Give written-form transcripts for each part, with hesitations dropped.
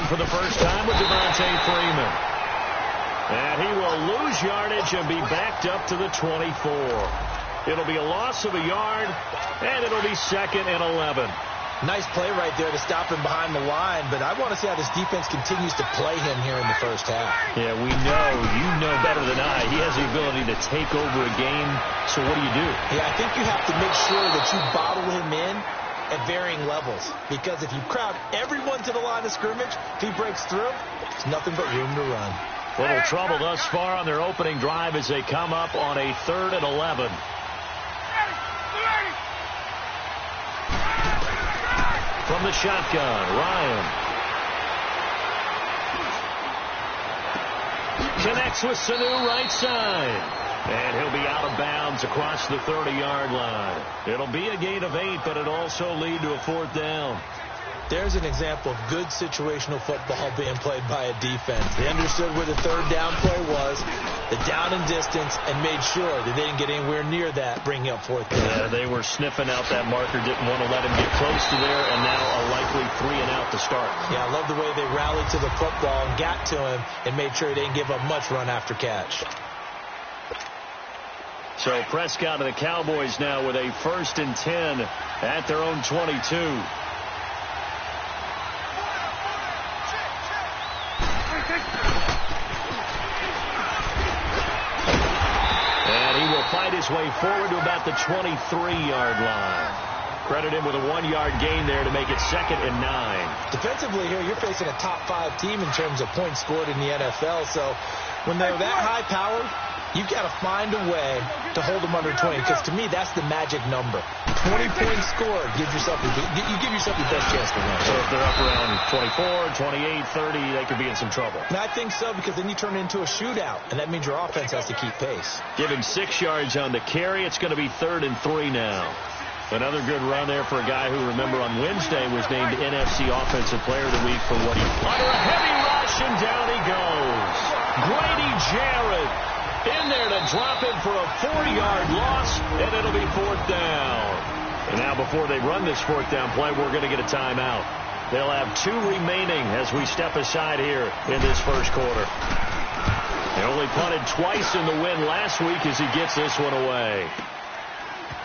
for the first time with Devontae Freeman. And he will lose yardage and be backed up to the 24. It'll be a loss of a yard, and it'll be 2nd and 11. Nice play right there to stop him behind the line, but I want to see how this defense continues to play him here in the first half. Yeah, we know. You know better than I. He has the ability to take over a game, so what do you do? Yeah, I think you have to make sure that you bottle him in at varying levels, because if you crowd everyone to the line of scrimmage, if he breaks through, there's nothing but room to run. Little trouble thus far on their opening drive as they come up on a 3rd and 11. From the shotgun, Ryan. Connects with Sanu right side. And he'll be out of bounds across the 30-yard line. It'll be a gain of 8, but it'll also lead to a 4th down. There's an example of good situational football being played by a defense. They understood where the 3rd down play was, the down and distance, and made sure that they didn't get anywhere near that, bringing up 4th down. Yeah, they were sniffing out that marker, didn't want to let him get close to there, and now a likely 3 and out to start. Yeah, I love the way they rallied to the football and got to him and made sure they didn't give up much run after catch. So Prescott and the Cowboys now with a 1st and 10 at their own 22. Fight his way forward to about the 23-yard line. Credit him with a 1-yard gain there to make it 2nd and 9. Defensively here, you're facing a top 5 team in terms of points scored in the NFL. So when they're that high powered, you've got to find a way to hold them under 20. Because to me, that's the magic number. 20 points scored, you give yourself your best chance to win. So if they're up around 24, 28, 30, they could be in some trouble. And I think so, because then you turn it into a shootout, and that means your offense has to keep pace. Give him 6 yards on the carry. It's going to be 3rd and 3 now. Another good run there for a guy who, remember, on Wednesday was named NFC Offensive Player of the Week for what he... Under a heavy rush, and down he goes. Grady Jarrett in there to drop it for a 4-yard loss, and it'll be 4th down. And now before they run this 4th down play, we're going to get a timeout. They'll have 2 remaining as we step aside here in this first quarter. They only punted twice in the win last week as he gets this one away.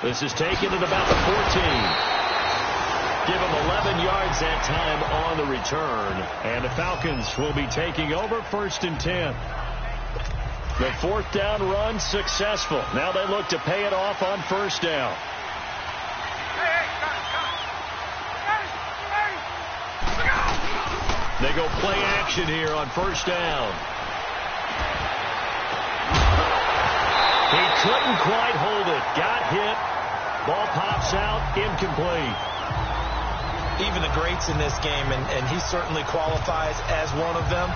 This is taken at about the 14. Give him 11 yards that time on the return. And the Falcons will be taking over 1st and 10. The 4th down run successful. Now they look to pay it off on 1st down. They go play action here on 1st down. He couldn't quite hold it. Got hit. Ball pops out. Incomplete. Even the greats in this game, and he certainly qualifies as one of them,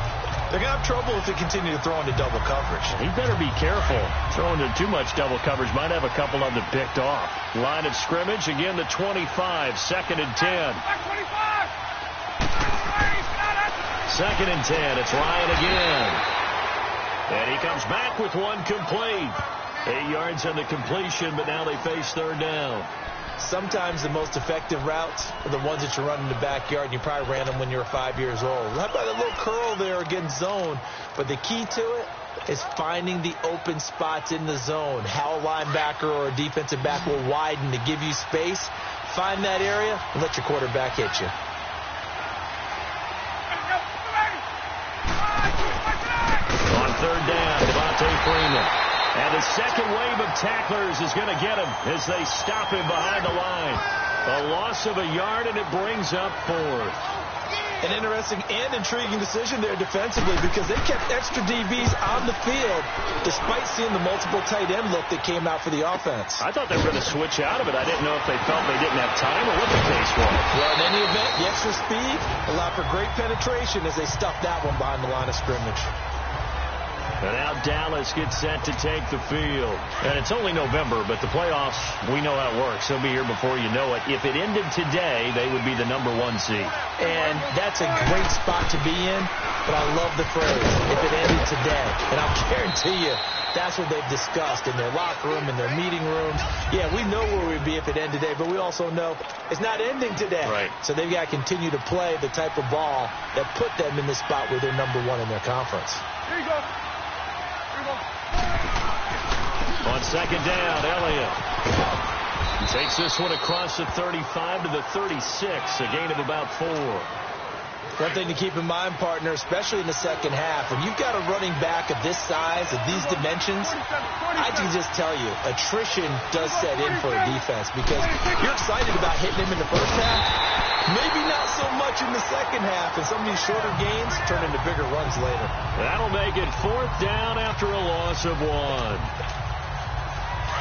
they're going to have trouble if they continue to throw into double coverage. He better be careful. Throwing into too much double coverage might have a couple of them picked off. Line of scrimmage, again, the 25, 2nd and 10. 2nd and 10. It's Ryan again. And he comes back with one complete. 8 yards on the completion, but now they face 3rd down. Sometimes the most effective routes are the ones that you run in the backyard, and you probably ran them when you were 5 years old. How about a little curl there against zone? But the key to it is finding the open spots in the zone. How a linebacker or a defensive back will widen to give you space. Find that area and let your quarterback hit you. On 3rd down, Devontae Freeman. And the second wave of tacklers is going to get him as they stop him behind the line. A loss of a yard, and it brings up 4th. An interesting and intriguing decision there defensively, because they kept extra DBs on the field despite seeing the multiple tight end look that came out for the offense. I thought they were going to switch out of it. I didn't know if they felt they didn't have time or what the case was. Well, in any event, the extra speed allowed for great penetration as they stuffed that one behind the line of scrimmage. And now Dallas gets set to take the field. And it's only November, but the playoffs, we know how it works. They'll be here before you know it. If it ended today, they would be the #1 seed. And that's a great spot to be in, but I love the phrase, if it ended today. And I'll guarantee you, That's what they've discussed in their locker room, in their meeting rooms. Yeah, we know where we'd be if it ended today, but we also know it's not ending today. Right. So they've got to continue to play the type of ball that put them in the spot where they're number one in their conference. Here you go. Here you go. On second down, Elliott. He takes this one across the 35 to the 36, a gain of about 4. One thing to keep in mind, partner, especially in the second half, when you've got a running back of this size, of these dimensions, I can just tell you, attrition does set in for a defense because you're excited about hitting him in the first half, maybe not so much in the second half, and some of these shorter gains turn into bigger runs later. That'll make it 4th down after a loss of 1.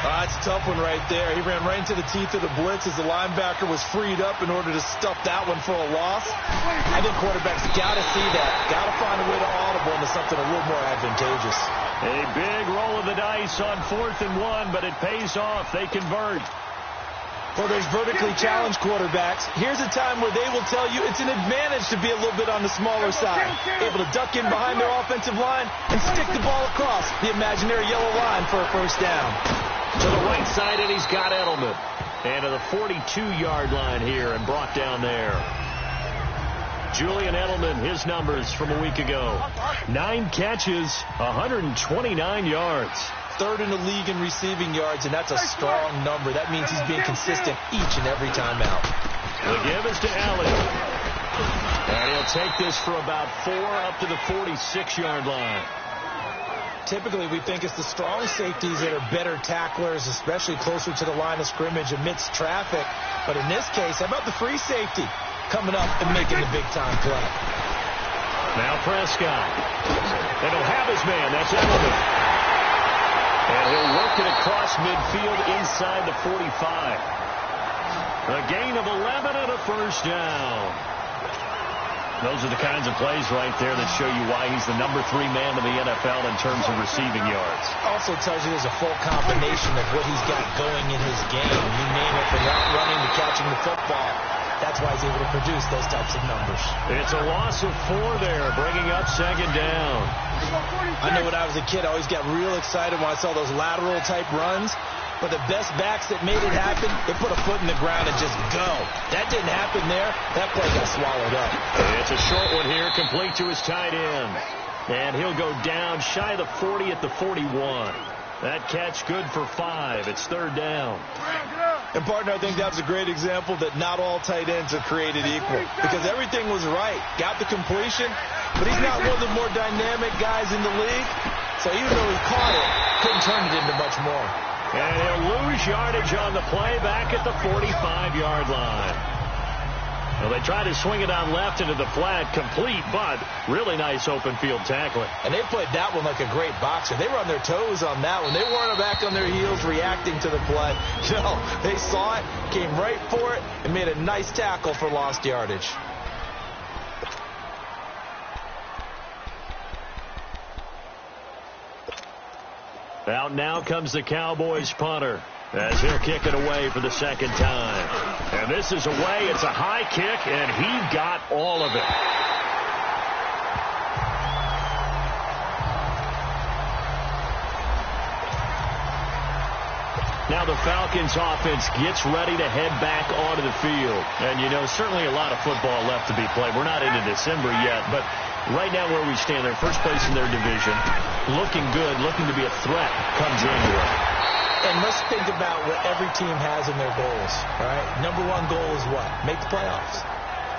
That's a tough one right there. He ran right into the teeth of the blitz as the linebacker was freed up in order to stuff that one for a loss. I think quarterbacks got to see that. Got to find a way to audible into something a little more advantageous. A big roll of the dice on 4th and 1, but it pays off. They convert. Well, there's vertically challenged quarterbacks. Here's a time where they will tell you it's an advantage to be a little bit on the smaller side. Able to duck in behind their offensive line and stick the ball across the imaginary yellow line for a first down. To the right side, and he's got Edelman. And to the 42-yard line here and brought down there. Julian Edelman, his numbers from a week ago. 9 catches, 129 yards. 3rd in the league in receiving yards, and that's a strong number. That means he's being consistent each and every time out. The give is to Elliott. And he'll take this for about 4 up to the 46-yard line. Typically, we think it's the strong safeties that are better tacklers, especially closer to the line of scrimmage amidst traffic. But in this case, how about the free safety coming up and making the big-time play? Now Prescott. And he'll have his man. That's Edelman. And he'll work it across midfield inside the 45. A gain of 11 and a first down. Those are the kinds of plays right there that show you why he's the number 3 man in the NFL in terms of receiving yards. Also tells you there's a full combination of what he's got going in his game. You name it, from route running to catching the football. That's why he's able to produce those types of numbers. It's a loss of 4 there, bringing up second down. I know when I was a kid, I always got real excited when I saw those lateral-type runs. But the best backs that made it happen, they put a foot in the ground and just go. That didn't happen there. That play got swallowed up. It's a short one here, complete to his tight end. And he'll go down shy of the 40 at the 41. That catch good for 5. It's 3rd down. And, partner, I think that was a great example that not all tight ends are created equal. Because everything was right. Got the completion, but he's not one of the more dynamic guys in the league. So even though he caught it, couldn't turn it into much more. And he'll lose yardage on the play back at the 45-yard line. Well, they tried to swing it on left into the flat, complete, but really nice open field tackling. And they played that one like a great boxer. They were on their toes on that one. They weren't back on their heels reacting to the play. No, they saw it, came right for it, and made a nice tackle for lost yardage. Out now comes the Cowboys punter as he'll kick it away for the second time. And this is away. It's a high kick, and he got all of it. Now the Falcons offense gets ready to head back onto the field. And, you know, certainly a lot of football left to be played. We're not into December yet, but right now where we stand, they're first place in their division, looking good, looking to be a threat come January. And let's think about what every team has in their goals, all right? Number 1 goal is what? Make the playoffs.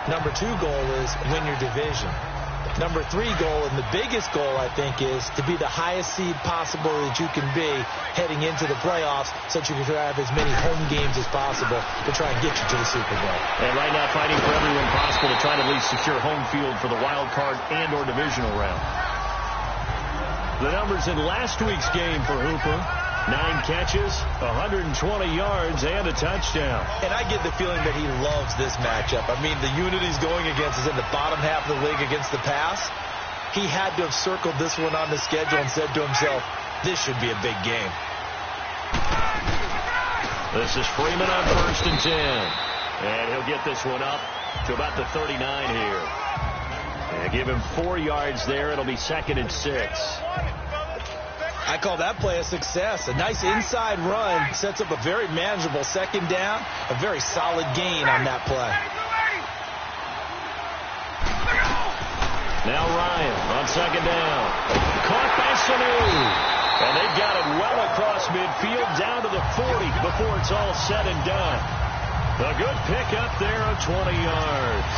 Number 2 goal is win your division. Number 3 goal, and the biggest goal, I think, is to be the highest seed possible that you can be heading into the playoffs so that you can have as many home games as possible to try and get you to the Super Bowl. And right now fighting for everyone possible to try to at least secure home field for the wild card and or divisional round. The numbers in last week's game for Hooper: 9 catches, 120 yards, and a touchdown. And I get the feeling that he loves this matchup. I mean, the unit he's going against is in the bottom half of the league against the pass. He had to have circled this one on the schedule and said to himself, this should be a big game. This is Freeman on 1st and 10. And he'll get this one up to about the 39 here. And give him 4 yards there. It'll be 2nd and 6. I call that play a success. A nice inside run sets up a very manageable second down, a very solid gain on that play. Now Ryan on second down. Caught by Sanu. And they've got it well across midfield down to the 40 before it's all said and done. A good pickup there of 20 yards.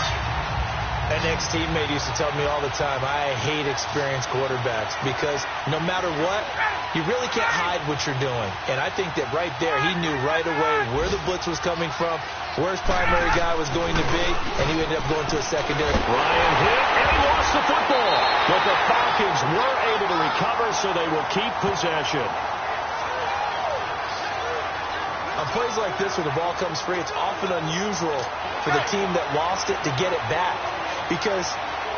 An ex-teammate used to tell me all the time, I hate experienced quarterbacks because no matter what, you really can't hide what you're doing. And I think that right there, he knew right away where the blitz was coming from, where his primary guy was going to be, and he ended up going to a secondary. Ryan hit, and he lost the football. But the Falcons were able to recover, so they will keep possession. On plays like this where the ball comes free, it's often unusual for the team that lost it to get it back. Because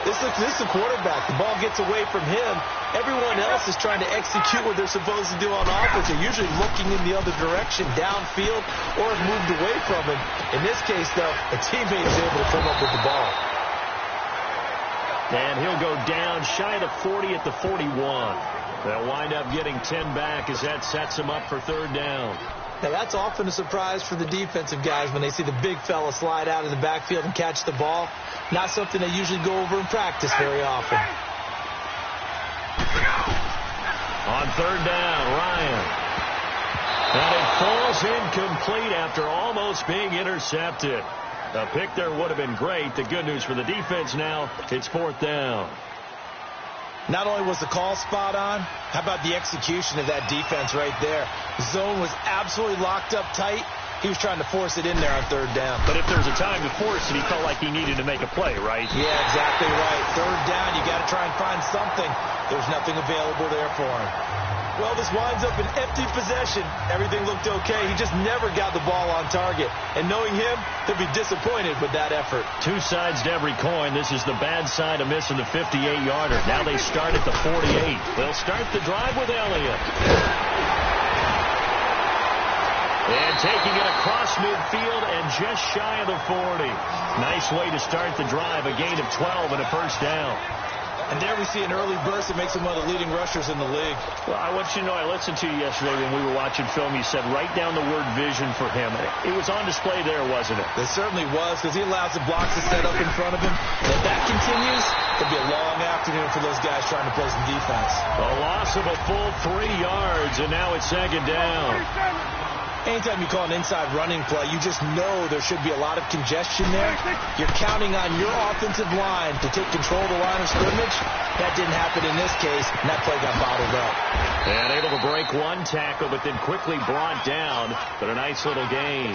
this is a quarterback. The ball gets away from him. Everyone else is trying to execute what they're supposed to do on offense. They're usually looking in the other direction, downfield, or have moved away from him. In this case, though, a teammate is able to come up with the ball. And he'll go down shy of the 40 at the 41. They'll wind up getting 10 back as that sets him up for third down. Now, that's often a surprise for the defensive guys when they see the big fella slide out of the backfield and catch the ball. Not something they usually go over in practice very often. On third down, Ryan. And it falls incomplete after almost being intercepted. A pick there would have been great. The good news for the defense now, it's fourth down. Not only was the call spot on, how about the execution of that defense right there? Zone was absolutely locked up tight. He was trying to force it in there on third down. But if there's a time to force it, he felt like he needed to make a play, right? Yeah, exactly right. Third down, you got to try and find something. There's nothing available there for him. Well, this winds up an empty possession. Everything looked okay. He just never got the ball on target. And knowing him, he'll be disappointed with that effort. Two sides to every coin. This is the bad side of missing the 58-yarder. Now they start at the 48. They'll start the drive with Elliott. And taking it across midfield and just shy of the 40. Nice way to start the drive. A gain of 12 and a first down. And there we see an early burst that makes him one of the leading rushers in the league. Well, I want you to know, I listened to you yesterday when we were watching film. You said write down the word vision for him. It was on display there, wasn't it? It certainly was, because he allows the blocks to set up in front of him. And if that continues, it'll be a long afternoon for those guys trying to play some defense. A loss of a full 3 yards, and now it's second down. Anytime you call an inside running play, you just know there should be a lot of congestion there. You're counting on your offensive line to take control of the line of scrimmage. That didn't happen in this case, and that play got bottled up. And able to break one tackle, but then quickly brought down. But a nice little gain.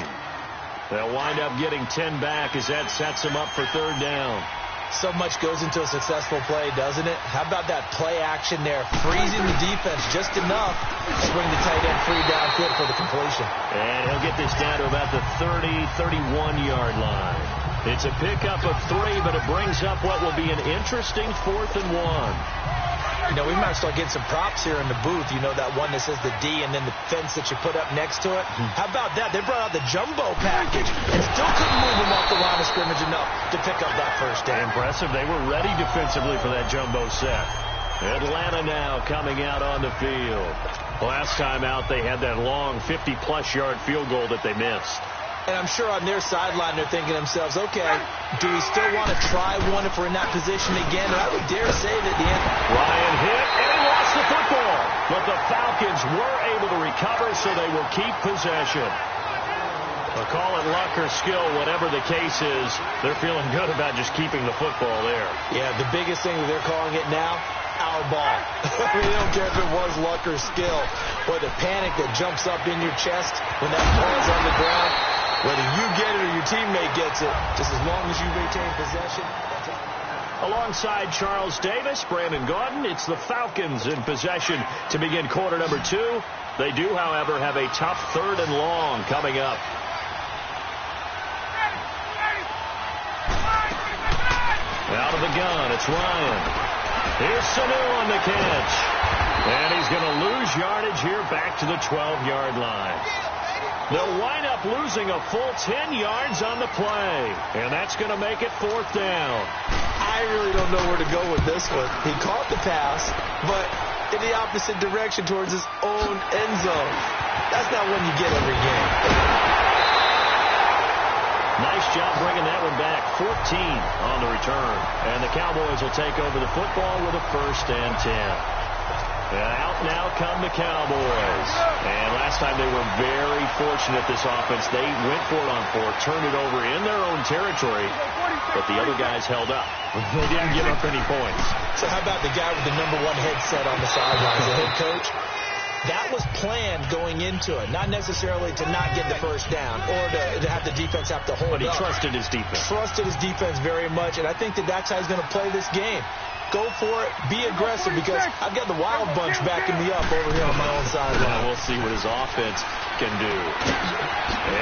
They'll wind up getting 10 back as that sets them up for third down. So much goes into a successful play, doesn't it? How about that play action there? Freezing the defense just enough to bring the tight end free downfield for the completion. And he'll get this down to about the 30, 31-yard line. It's a pickup of 3, but it brings up what will be an interesting 4th and 1. You know, we might start getting some props here in the booth. You know, that one that says the D and then the fence that you put up next to it. How about that? They brought out the jumbo package and still couldn't move them off the line of scrimmage enough to pick up that first down. Impressive. They were ready defensively for that jumbo set. Atlanta now coming out on the field. Last time out, they had that long 50-plus yard field goal that they missed. And I'm sure on their sideline they're thinking to themselves, okay, do we still want to try one if we're in that position again? And I would dare say that the end. Ryan hit, and he lost the football. But the Falcons were able to recover, so they will keep possession. They'll call it luck or skill, whatever the case is. They're feeling good about just keeping the football there. Yeah, the biggest thing that they're calling it now, our ball. They don't care if it was luck or skill. Or the panic that jumps up in your chest when that ball's on the ground. Whether you get it or your teammate gets it, just as long as you retain possession. Alongside Charles Davis, Brandon Gaudin, it's the Falcons in possession to begin quarter number 2. They do, however, have a tough 3rd and long coming up. Out of the gun, it's Ryan. Here's Sanu on the catch. And he's going to lose yardage here back to the 12-yard line. They'll wind up losing a full 10 yards on the play. And that's going to make it 4th down. I really don't know where to go with this one. He caught the pass, but in the opposite direction towards his own end zone. That's not one you get every game. Nice job bringing that one back. 14 on the return. And the Cowboys will take over the football with a 1st and 10. And out now come the Cowboys. And last time they were very fortunate, this offense. They went for it on 4, turned it over in their own territory, but the other guys held up. They didn't give up any points. So how about the guy with the #1 headset on the sidelines, the head coach? That was planned going into it, not necessarily to not get the first down or to have the defense have to hold up. But he trusted his defense. Trusted his defense very much, and I think that's how he's going to play this game. Go for it, be aggressive, because I've got the Wild Bunch backing me up over here on my own sideline. We'll see what his offense can do.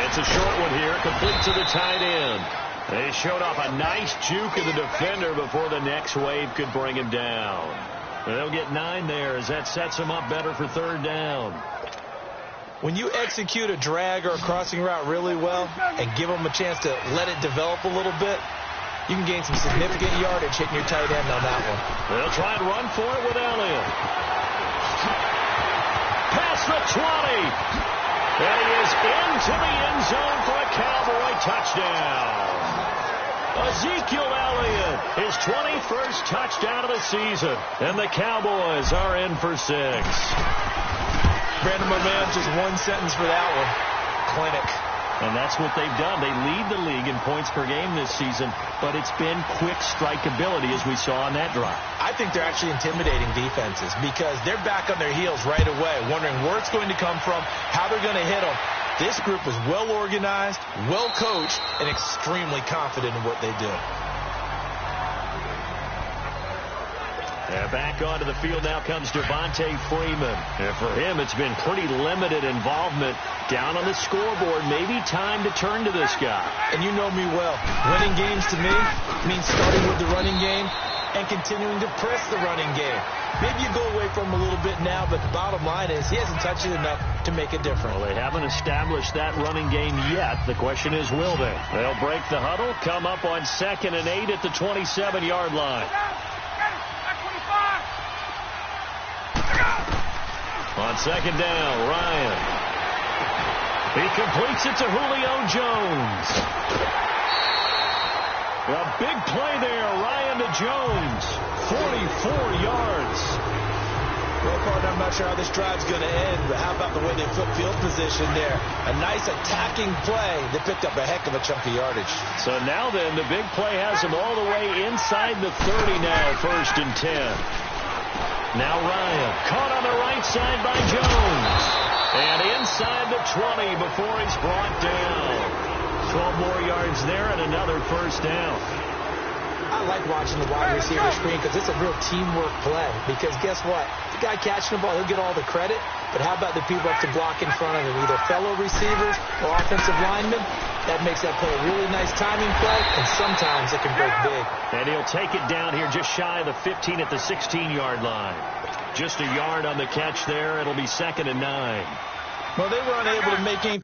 It's a short one here, complete to the tight end. They showed off a nice juke of the defender before the next wave could bring him down. They'll get 9 there as that sets them up better for 3rd down. When you execute a drag or a crossing route really well and give them a chance to let it develop a little bit, you can gain some significant yardage hitting your tight end on that one. They'll try and run for it with Elliott. Past the 20. And he is into the end zone for a Cowboy touchdown. Ezekiel Elliott, his 21st touchdown of the season. And the Cowboys are in for 6. Brandon, my man, just one sentence for that one. Clinic. And that's what they've done. They lead the league in points per game this season, but it's been quick strikeability as we saw on that drive. I think they're actually intimidating defenses because they're back on their heels right away, wondering where it's going to come from, how they're going to hit them. This group is well organized, well coached, and extremely confident in what they do. Back onto the field now comes Devontae Freeman. And for him, it's been pretty limited involvement down on the scoreboard. Maybe time to turn to this guy. And you know me well. Winning games to me means starting with the running game and continuing to press the running game. Maybe you go away from him a little bit now, but the bottom line is he hasn't touched it enough to make a difference. Well, they haven't established that running game yet. The question is, will they? They'll break the huddle, come up on 2nd and 8 at the 27-yard line. On 2nd down, Ryan. He completes it to Julio Jones. A big play there, Ryan to Jones. 44 yards. Well, partner, I'm not sure how this drive's going to end, but how about the way they flip field position there? A nice attacking play. They picked up a heck of a chunk of yardage. So now then, the big play has them all the way inside the 30 now, 1st and 10. Now Ryan, caught on the right side by Jones. And inside the 20 before he's brought down. 12 more yards there and another 1st down. I like watching the wide receiver screen because it's a real teamwork play. Because guess what? The guy catching the ball, he'll get all the credit. But how about the people up to block in front of him? Either fellow receivers or offensive linemen. That makes that play a really nice timing play, and sometimes it can break big. And he'll take it down here just shy of the 15 at the 16-yard line. Just a yard on the catch there. It'll be 2nd and 9. Well, they were unable to make anything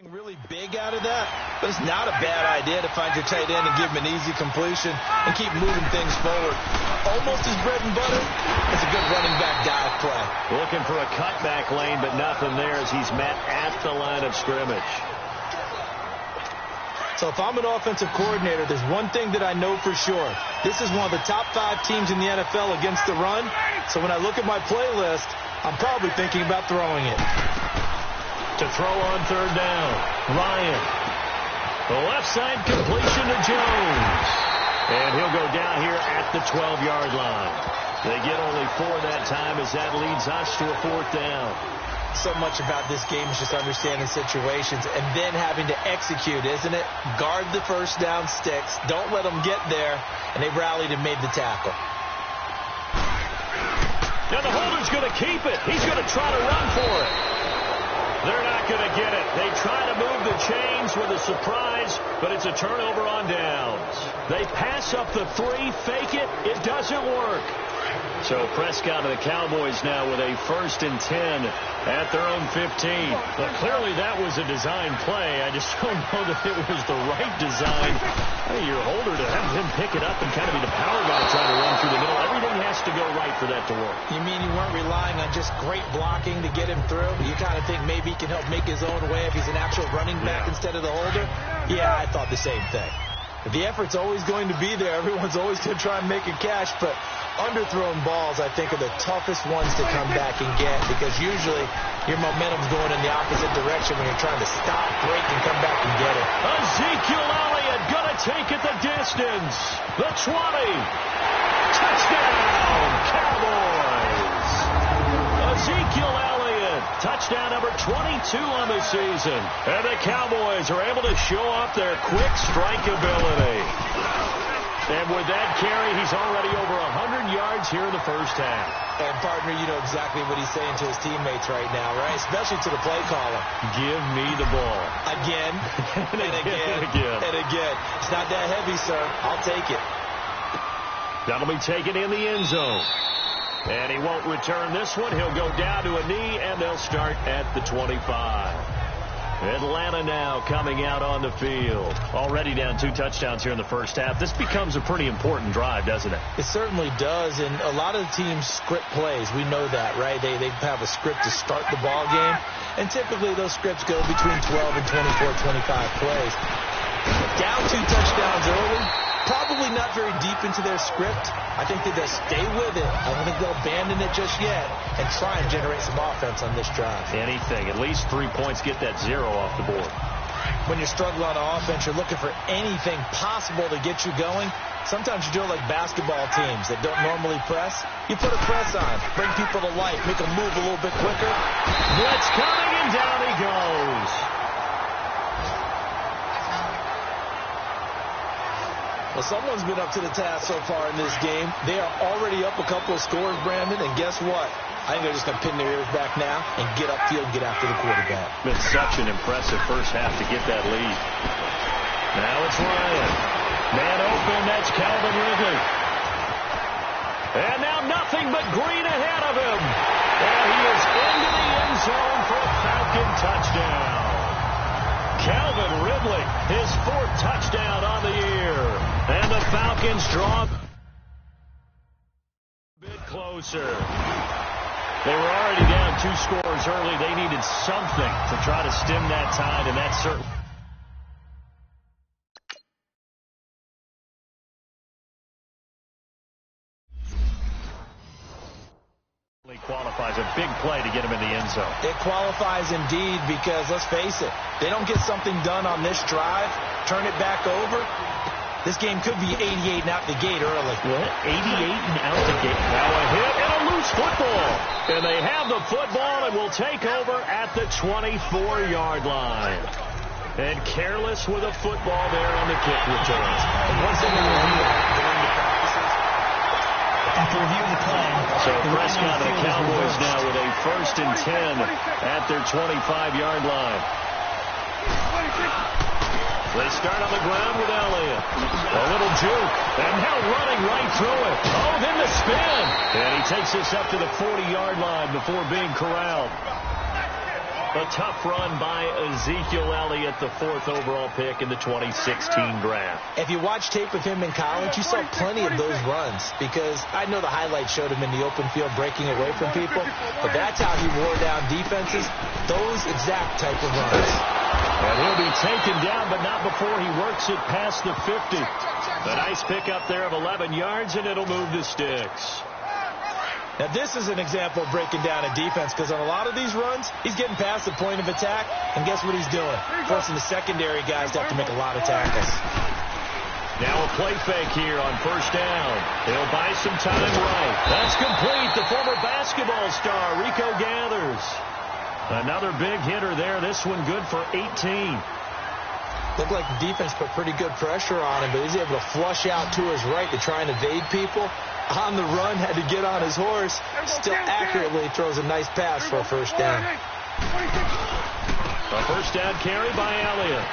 really big out of that, but it's not a bad idea to find your tight end and give him an easy completion and keep moving things forward. Almost his bread and butter. It's a good running back dive play. Looking for a cutback lane, but nothing there as he's met at the line of scrimmage. So if I'm an offensive coordinator, there's one thing that I know for sure. This is one of the top 5 teams in the NFL against the run. So when I look at my playlist, I'm probably thinking about throwing it. To throw on 3rd down, Ryan. The left side completion to Jones. And he'll go down here at the 12-yard line. They get only 4 that time as that leads us to a 4th down. So much about this game is just understanding situations and then having to execute, isn't it? Guard the 1st down sticks. Don't let them get there. And they rallied and made the tackle. Now the holder's going to keep it. He's going to try to run for it. They're not going to get it. They try to move the chains with a surprise, but it's a turnover on downs. They pass up the 3, fake it. It doesn't work. So Prescott and the Cowboys now with a 1st and 10 at their own 15. Well, clearly that was a design play. I just don't know that it was the right design. Hey, your holder to have him pick it up and kind of be the power guy trying to run through the middle. Everything has to go right for that to work. You mean you weren't relying on just great blocking to get him through? You kind of think maybe he can help make his own way if he's an actual running back instead of the holder? Yeah, I thought the same thing. The effort's always going to be there. Everyone's always going to try and make a catch, but underthrown balls, I think, are the toughest ones to come back and get because usually your momentum's going in the opposite direction when you're trying to stop, break, and come back and get it. Ezekiel Elliott going to take it the distance. The 20. Touchdown, Cowboys. Ezekiel Elliott, touchdown number 22 on the season. And the Cowboys are able to show off their quick strike ability. And with that carry, he's already over 100 yards here in the first half. And, partner, you know exactly what he's saying to his teammates right now, right? Especially to the play caller. Give me the ball. Again, and again, and again. It's not that heavy, sir. I'll take it. That'll be taken in the end zone. And he won't return this one. He'll go down to a knee, and they'll start at the 25. Atlanta now coming out on the field. Already down 2 touchdowns here in the first half. This becomes a pretty important drive, doesn't it? It certainly does, and a lot of the teams script plays. We know that, right? They have a script to start the ball game, and typically those scripts go between 12 and 24, 25 plays. Down 2 touchdowns early, probably not very deep into their script. I think that they'll stay with it. I don't think they'll abandon it just yet and try and generate some offense on this drive. Anything. At least 3 points. Get that 0 off the board. When you're struggling on offense, you're looking for anything possible to get you going. Sometimes you do it like basketball teams that don't normally press. You put a press on, bring people to life, make them move a little bit quicker. Blitz coming, and down he goes. Well, someone's been up to the task so far in this game. They are already up a couple of scores, Brandon, and guess what? I think they're just going to pin their ears back now and get upfield and get after the quarterback. Been such an impressive first half to get that lead. Now it's Ryan. Man open, that's Calvin Ridley. And now nothing but green ahead of him. And he is into the end zone for a Falcon touchdown. Calvin Ridley, his 4th touchdown on the year. And the Falcons draw a bit closer. They were already down 2 scores early. They needed something to try to stem that tide, and that's certainly qualifies. A big play to get him in the end zone. It qualifies indeed because, let's face it, they don't get something done on this drive, turn it back over, this game could be 88 and out the gate early. What? 88 and out the gate. Now a hit and a loose football. And they have the football and will take over at the 24-yard line. And careless with a football there on the kick return. And once they review during the practices, after reviewing the play, so Prescott and the Cowboys now with a 1st and 10 at their 25-yard line. They start on the ground with Elliott. A little juke. And now running right through it. Oh, then the spin. And he takes this up to the 40-yard line before being corralled. A tough run by Ezekiel Elliott, the 4th overall pick in the 2016 draft. If you watch tape of him in college, you saw plenty of those runs because I know the highlights showed him in the open field breaking away from people, but that's how he wore down defenses, those exact type of runs. And he'll be taken down, but not before he works it past the 50. A nice pickup there of 11 yards, and it'll move the sticks. Now, this is an example of breaking down a defense because on a lot of these runs, he's getting past the point of attack, and guess what he's doing? Forcing the secondary guys to have to make a lot of tackles. Now a play fake here on 1st down. He'll buy some time right. That's complete. The former basketball star, Rico Gathers. Another big hitter there. This one good for 18. Looked like the defense put pretty good pressure on him, but he's able to flush out to his right to try and evade people. On the run, had to get on his horse. Still accurately throws a nice pass for a 1st down. A 1st down carry by Elliott.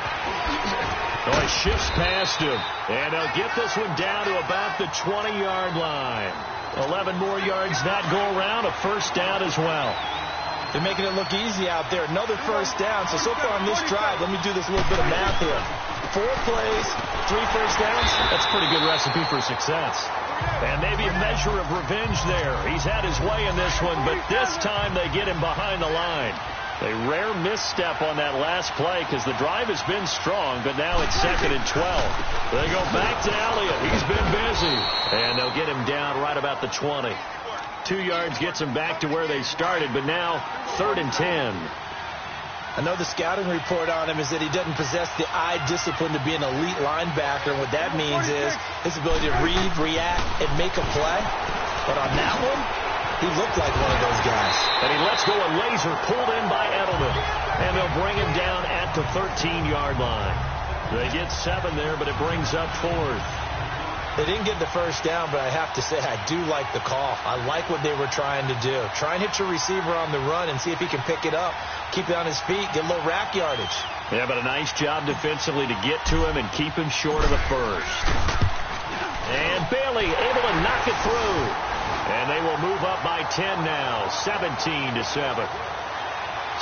Oh, he shifts past him. And he'll get this one down to about the 20-yard line. 11 more yards that go around, a first down as well. They're making it look easy out there. Another first down. So far on this drive, let me do this little bit of math here. 4 plays, 3 first downs. That's a pretty good recipe for success. And maybe a measure of revenge there. He's had his way in this one, but this time they get him behind the line. A rare misstep on that last play because the drive has been strong, but now it's 2nd and 12. They go back to Elliott. He's been busy. And they'll get him down right about the 20. 2 yards gets him back to where they started, but now 3rd and 10. I know the scouting report on him is that he doesn't possess the eye discipline to be an elite linebacker. And what that means is his ability to read, react, and make a play. But on that one, he looked like one of those guys. And he lets go a laser pulled in by Edelman. And they'll bring him down at the 13-yard line. They get 7 there, but it brings up 4th. They didn't get the first down, but I have to say I do like the call. I like what they were trying to do. Try and hit your receiver on the run and see if he can pick it up, keep it on his feet, get a little rack yardage. Yeah, but a nice job defensively to get to him and keep him short of the first. And Bailey able to knock it through. And they will move up by 10 now, 17-7.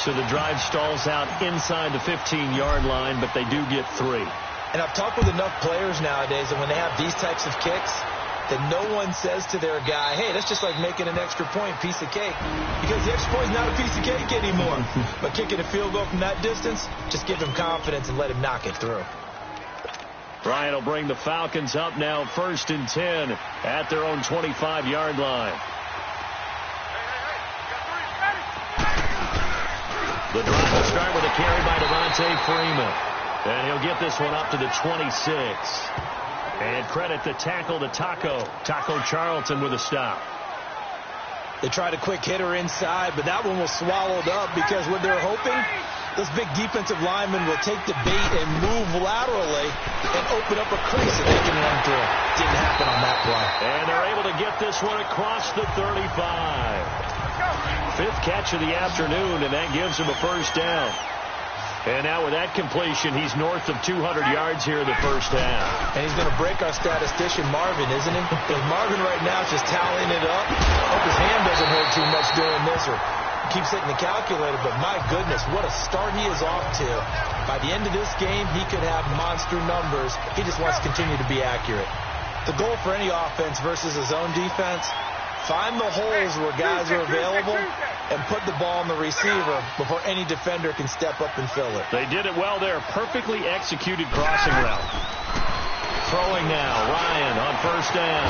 So the drive stalls out inside the 15-yard line, but they do get 3. And I've talked with enough players nowadays, and when they have these types of kicks, that no one says to their guy, hey, that's just like making an extra point, piece of cake. Because the extra point is not a piece of cake anymore. But kicking a field goal from that distance, just give him confidence and let him knock it through. Bryant will bring the Falcons up now 1st and 10 at their own 25-yard line. The drive will start with a carry by Devontae Freeman. And he'll get this one up to the 26. And credit the tackle to Taco Charlton with a stop. They tried a quick hitter inside, but that one was swallowed up because what they're hoping, this big defensive lineman will take the bait and move laterally and open up a crease that they can run through. Didn't happen on that play. And they're able to get this one across the 35. 5th catch of the afternoon, and that gives him a first down. And now with that completion, he's north of 200 yards here in the first half. And he's going to break our statistician, Marvin, isn't he? Because Marvin right now is just tallying it up. Hope his hand doesn't hurt too much doing this or keeps hitting the calculator. But my goodness, what a start he is off to. By the end of this game, he could have monster numbers. He just wants to continue to be accurate. The goal for any offense versus his own defense, find the holes where guys are available and put the ball on the receiver before any defender can step up and fill it. They did it well there. Perfectly executed crossing route. Throwing now. Ryan on first down.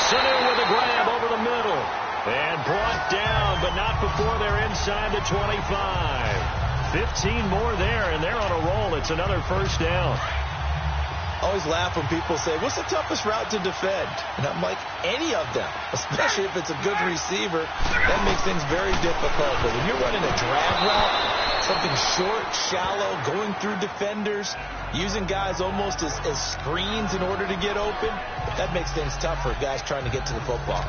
Sanu with a grab over the middle. And brought down, but not before they're inside the 25. 15 more there, and they're on a roll. It's another first down. I always laugh when people say, what's the toughest route to defend? And I'm like, any of them, especially if it's a good receiver. That makes things very difficult. But when you're running a drag route, something short, shallow, going through defenders, using guys almost as screens in order to get open, that makes things tough for guys trying to get to the football.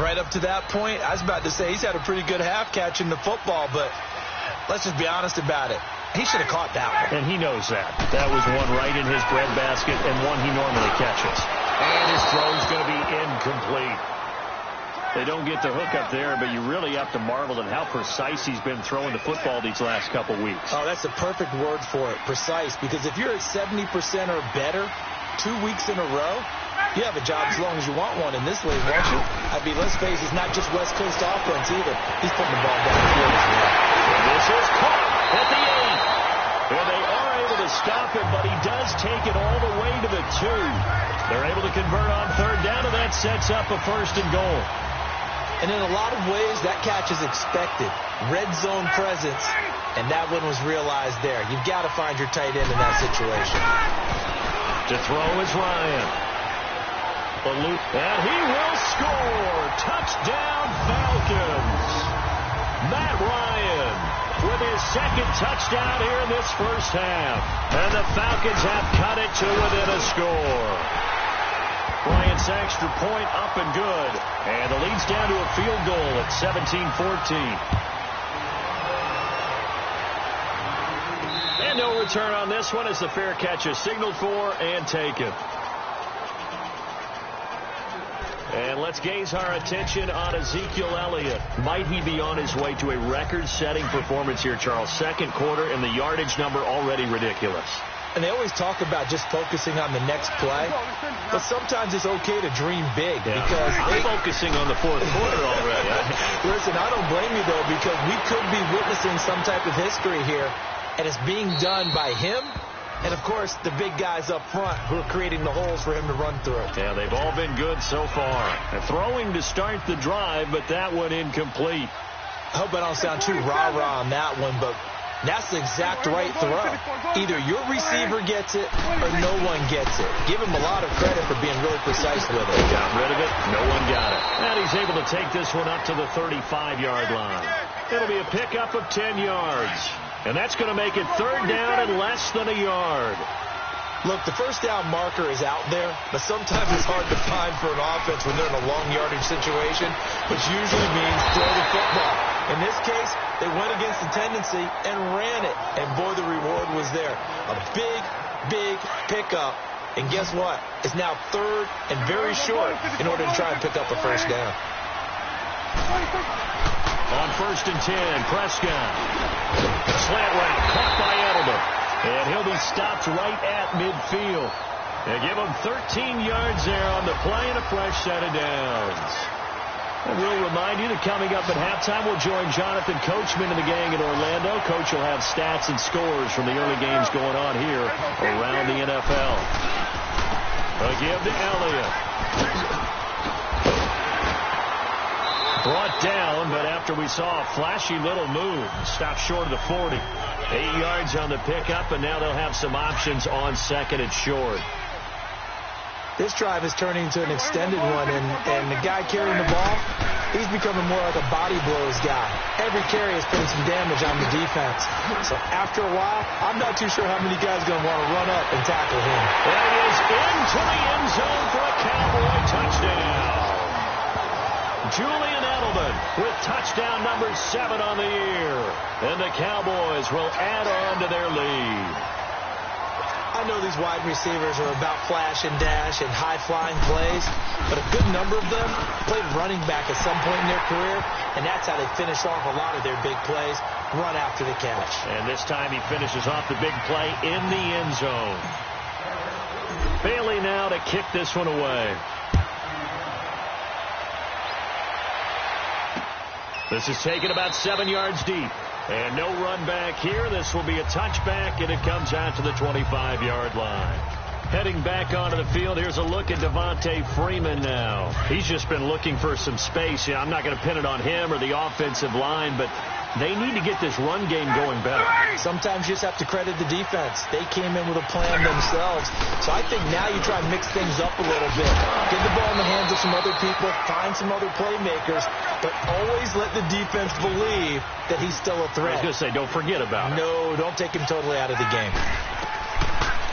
Right up to that point, I was about to say he's had a pretty good half catching the football, but let's just be honest about it. He should have caught that one. And he knows that. That was one right in his breadbasket and one he normally catches. And his throw's going to be incomplete. They don't get the hook up there, but you really have to marvel at how precise he's been throwing the football these last couple weeks. Oh, that's the perfect word for it, precise. Because if you're at 70% or better 2 weeks in a row, you have a job as long as you want one in this league, won't you? I mean, let's face it, it's not just West Coast offense either. He's putting the ball down the field as well. And this is caught at the 8. And they are able to stop him, but he does take it all the way to the 2. They're able to convert on third down, and that sets up a 1st and goal. And in a lot of ways, that catch is expected. Red zone presence, and that one was realized there. You've got to find your tight end in that situation. To throw is Ryan. And he will score. Touchdown, Falcons. Matt Ryan with his 2nd touchdown here in this first half. And the Falcons have cut it to within a score. Bryant's extra point up and good. And the lead's down to a field goal at 17-14. And no return on this one as the fair catch is signaled for and taken. And let's gaze our attention on Ezekiel Elliott. Might he be on his way to a record-setting performance here, Charles? Second quarter, and the yardage number already ridiculous. And they always talk about just focusing on the next play, but sometimes it's okay to dream big because I'm focusing on the fourth quarter already. Listen, I don't blame you, though, because we could be witnessing some type of history here, and it's being done by him and, of course, the big guys up front who are creating the holes for him to run through. Yeah, they've all been good so far. And throwing to start the drive, but that one incomplete. I hope I don't sound too rah-rah on that one, but that's the exact right throw. Either your receiver gets it or no one gets it. Give him a lot of credit for being really precise with it. Got rid of it. No one got it. And he's able to take this one up to the 35-yard line. It'll be a pickup of 10 yards. And that's going to make it third down and less than a yard. Look, the first down marker is out there, but sometimes it's hard to find for an offense when they're in a long yardage situation, which usually means throw the football. In this case, they went against the tendency and ran it, and boy, the reward was there. A big, big pickup, and guess what? It's now third and very short in order to try and pick up a first down. On 1st and 10, Prescott. Slant route caught by Edelman. And he'll be stopped right at midfield. They give him 13 yards there on the play and a fresh set of downs. And we'll remind you that coming up at halftime, we'll join Jonathan Coachman and the gang in Orlando. Coach will have stats and scores from the early games going on here around the NFL. A give to Elliott. Brought down, but after we saw a flashy little move, stopped short of the 40. 8 yards on the pickup, and now they'll have some options on second and short. This drive is turning into an extended one, and the guy carrying the ball, he's becoming more like a body blows guy. Every carry is putting some damage on the defense. So after a while, I'm not too sure how many guys are going to want to run up and tackle him. And he is into the end zone for a Cowboy touchdown. Julian Edelman with touchdown number 7 on the year. And the Cowboys will add on to their lead. I know these wide receivers are about flash and dash and high-flying plays, but a good number of them played running back at some point in their career, and that's how they finish off a lot of their big plays, run after the catch. And this time he finishes off the big play in the end zone. Bailey now to kick this one away. This is taken about 7 yards deep. And no run back here. This will be a touchback, and it comes out to the 25-yard line. Heading back onto the field, here's a look at Devontae Freeman now. He's just been looking for some space. Yeah, I'm not going to pin it on him or the offensive line, but they need to get this run game going better. Sometimes you just have to credit the defense. They came in with a plan themselves. So I think now you try and mix things up a little bit. Get the ball in the hands of some other people, find some other playmakers, but always let the defense believe that he's still a threat. I was going to say, don't forget about it. No, don't take him totally out of the game.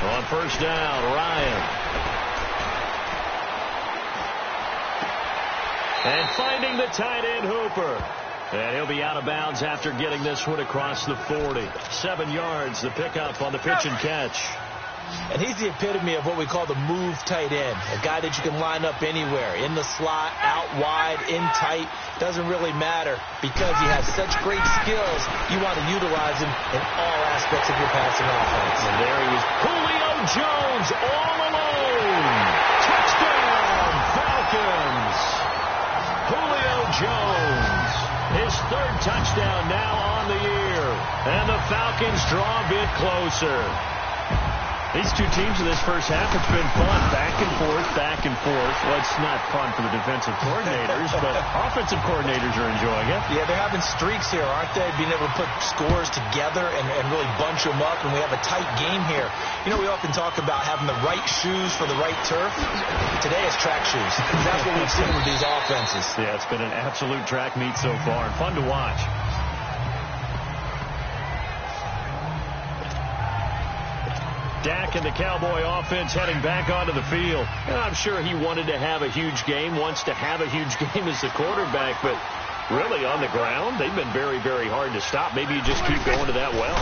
On first down, Ryan. And finding the tight end, Hooper. And he'll be out of bounds after getting this one across the 40. 7 yards, the pickup on the pitch and catch. And he's the epitome of what we call the move tight end. A guy that you can line up anywhere. In the slot, out wide, in tight. Doesn't really matter because he has such great skills. You want to utilize him in all aspects of your passing offense. And there he is. Julio Jones all alone. Touchdown, Falcons. Julio Jones. His third touchdown now on the year. And the Falcons draw a bit closer. These two teams in this first half, it's been fun. Back and forth, back and forth. Well, it's not fun for the defensive coordinators, but offensive coordinators are enjoying it. Yeah, they're having streaks here, aren't they? Being able to put scores together and really bunch them up, and we have a tight game here. You know, we often talk about having the right shoes for the right turf. Today it's track shoes. That's what we've seen with these offenses. Yeah, it's been an absolute track meet so far, and fun to watch. Dak and the Cowboy offense heading back onto the field. And I'm sure he wanted to have a huge game, wants to have a huge game as the quarterback, but Really, on the ground, they've been very, very hard to stop. Maybe you just keep going to that well.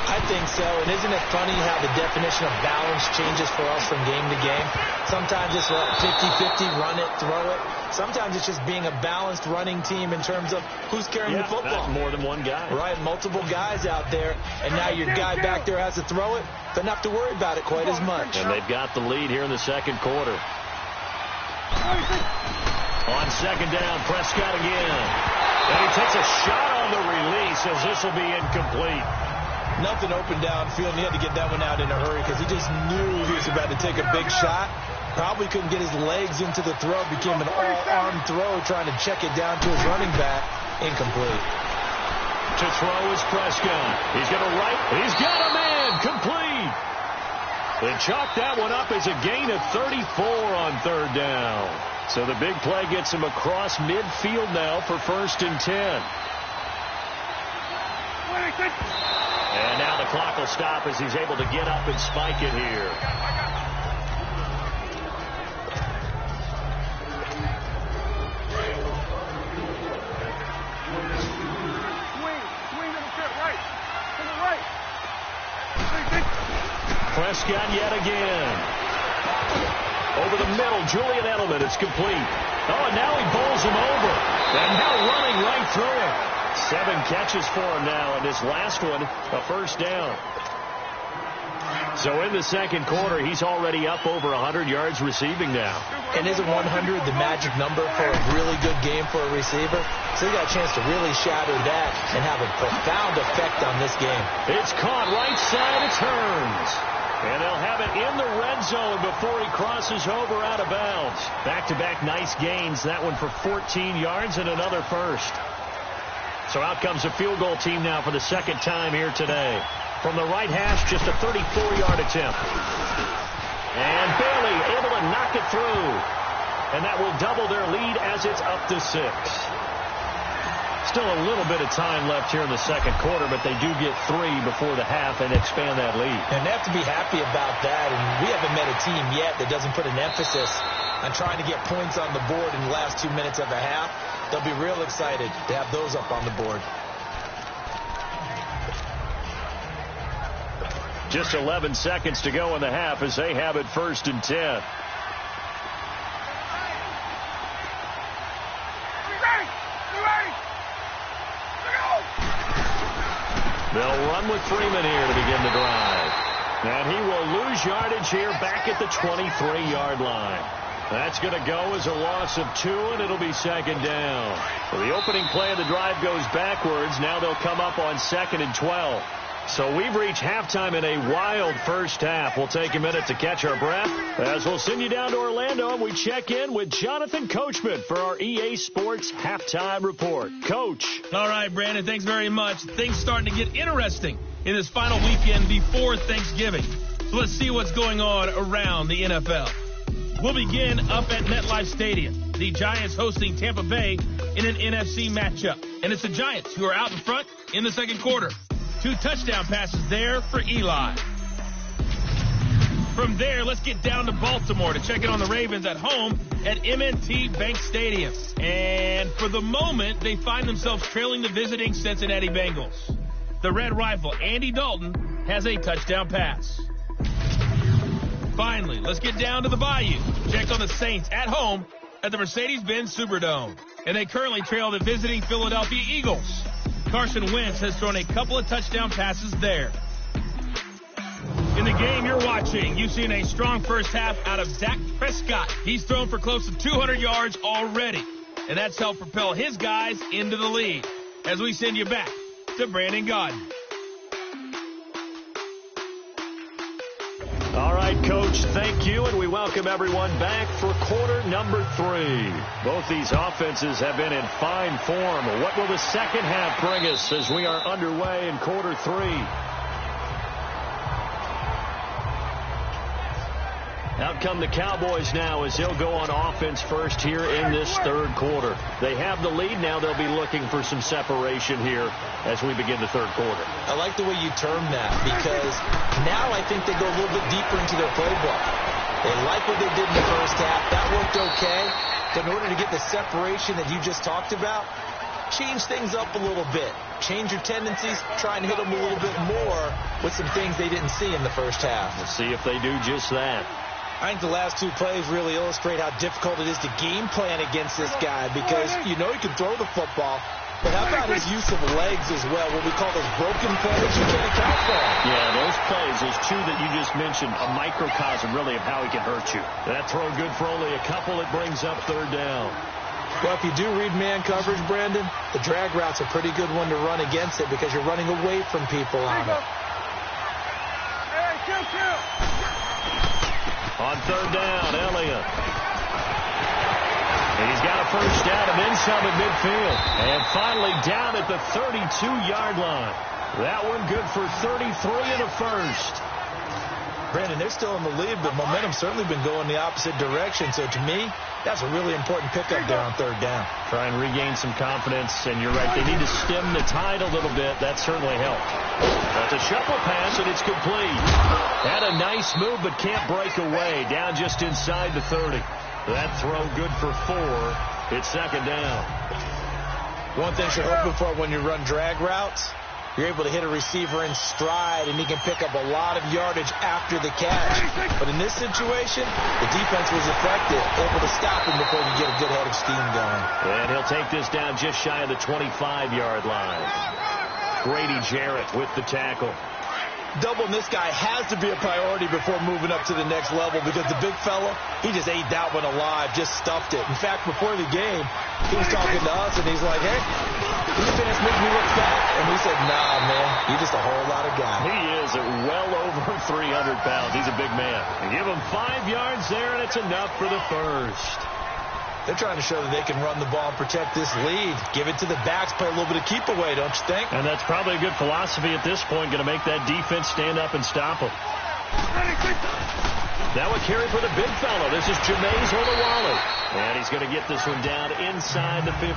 I think so. And isn't it funny how the definition of balance changes for us from game to game? Sometimes it's 50-50, run it, throw it. Sometimes it's just being a balanced running team in terms of who's carrying the football. More than one guy. Right, multiple guys out there. And now your guy back there has to throw it. Doesn't have to worry about it quite as much. And they've got the lead here in the second quarter. On second down, Prescott again. And he takes a shot on the release as this will be incomplete. Nothing open downfield, and he had to get that one out in a hurry because he just knew he was about to take a big shot. Probably couldn't get his legs into the throw. Became an all-arm throw trying to check it down to his running back. Incomplete. To throw is Prescott. He's going to right. He's got a man. Complete. They chalk that one up as a gain of 34 on third down. So the big play gets him across midfield now for 1st and 10. And now the clock will stop as he's able to get up and spike it here. Swing to the right. To the right. Prescott yet again. Over the middle, Julian Edelman. It's complete. Oh, and now he bowls him over. And now running right through him. 7 catches for him now, and this last one, a first down. So in the second quarter, he's already up over 100 yards receiving now. And isn't 100 the magic number for a really good game for a receiver? So he got a chance to really shatter that and have a profound effect on this game. It's caught right side. It turns. And they'll have it in the red zone before he crosses over out of bounds. Back-to-back nice gains. That one for 14 yards and another first. So out comes a field goal team now for the second time here today. From the right hash, just a 34-yard attempt. And Bailey able to knock it through. And that will double their lead as it's up to 6. Still a little bit of time left here in the second quarter, but they do get 3 before the half and expand that lead. And they have to be happy about that. And we haven't met a team yet that doesn't put an emphasis on trying to get points on the board in the last 2 minutes of a half. They'll be real excited to have those up on the board. Just 11 seconds to go in the half as they have it 1st and 10. They'll run with Freeman here to begin the drive. And he will lose yardage here back at the 23-yard line. That's going to go as a loss of 2, and it'll be second down. Well, the opening play of the drive goes backwards. Now they'll come up on 2nd and 12. So we've reached halftime in a wild first half. We'll take a minute to catch our breath as we'll send you down to Orlando and we check in with Jonathan Coachman for our EA Sports Halftime Report. Coach. All right, Brandon, thanks very much. Things starting to get interesting in this final weekend before Thanksgiving. So let's see what's going on around the NFL. We'll begin up at MetLife Stadium. The Giants hosting Tampa Bay in an NFC matchup. And it's the Giants who are out in front in the second quarter. 2 touchdown passes there for Eli. From there, let's get down to Baltimore to check in on the Ravens at home at M&T Bank Stadium. And for the moment, they find themselves trailing the visiting Cincinnati Bengals. The Red Rifle, Andy Dalton, has a touchdown pass. Finally, let's get down to the Bayou. Check on the Saints at home at the Mercedes-Benz Superdome. And they currently trail the visiting Philadelphia Eagles. Carson Wentz has thrown a couple of touchdown passes there. In the game you're watching, you've seen a strong first half out of Dak Prescott. He's thrown for close to 200 yards already, and that's helped propel his guys into the lead. As we send you back to Brandon Gaudin. All right, Coach, thank you, and we welcome everyone back for quarter number 3. Both these offenses have been in fine form. What will the second half bring us as we are underway in quarter 3? Out come the Cowboys now as they'll go on offense first here in this third quarter. They have the lead. Now they'll be looking for some separation here as we begin the third quarter. I like the way you term that because now I think they go a little bit deeper into their playbook. They like what they did in the first half. That worked okay. But in order to get the separation that you just talked about, change things up a little bit. Change your tendencies, try and hit them a little bit more with some things they didn't see in the first half. We'll see if they do just that. I think the last two plays really illustrate how difficult it is to game plan against this guy because you know he can throw the football, but how about his use of legs as well, what we call those broken plays you can't account for? Yeah, those plays, those two that you just mentioned, a microcosm really of how he can hurt you. That throw good for only a couple. It brings up third down. Well, if you do read man coverage, Brandon, the drag route's a pretty good one to run against it because you're running away from people on it. Hey, kill. On third down, Elliott. He's got a first down and then some at midfield. And finally down at the 32-yard line. That one good for 33 and a first. Brandon, they're still in the lead, but momentum's certainly been going the opposite direction. So to me, that's a really important pickup there on third down. Try and regain some confidence, and you're right. They need to stem the tide a little bit. That certainly helped. That's a shuffle pass, and it's complete. Had a nice move, but can't break away. Down just inside the 30. That throw good for 4. It's second down. One thing you're hoping for when you run drag routes, you're able to hit a receiver in stride, and he can pick up a lot of yardage after the catch. But in this situation, the defense was effective, able to stop him before you get a good head of steam going. And he'll take this down just shy of the 25-yard line. Grady Jarrett with the tackle. Doubling this guy has to be a priority before moving up to the next level because the big fella, he just ate that one alive, just stuffed it. In fact, before the game, he was talking to us, and he's like, hey, can you finish making me look fat? And we said, nah, man, you're just a whole lot of guy. He is at well over 300 pounds. He's a big man. And give him 5 yards there, and it's enough for the first. They're trying to show that they can run the ball and protect this lead. Give it to the backs, play a little bit of keep away, don't you think? And that's probably a good philosophy at this point, going to make that defense stand up and stop them. Now a carry for the big fella. This is Jameis Olawale. And he's going to get this one down inside the 15.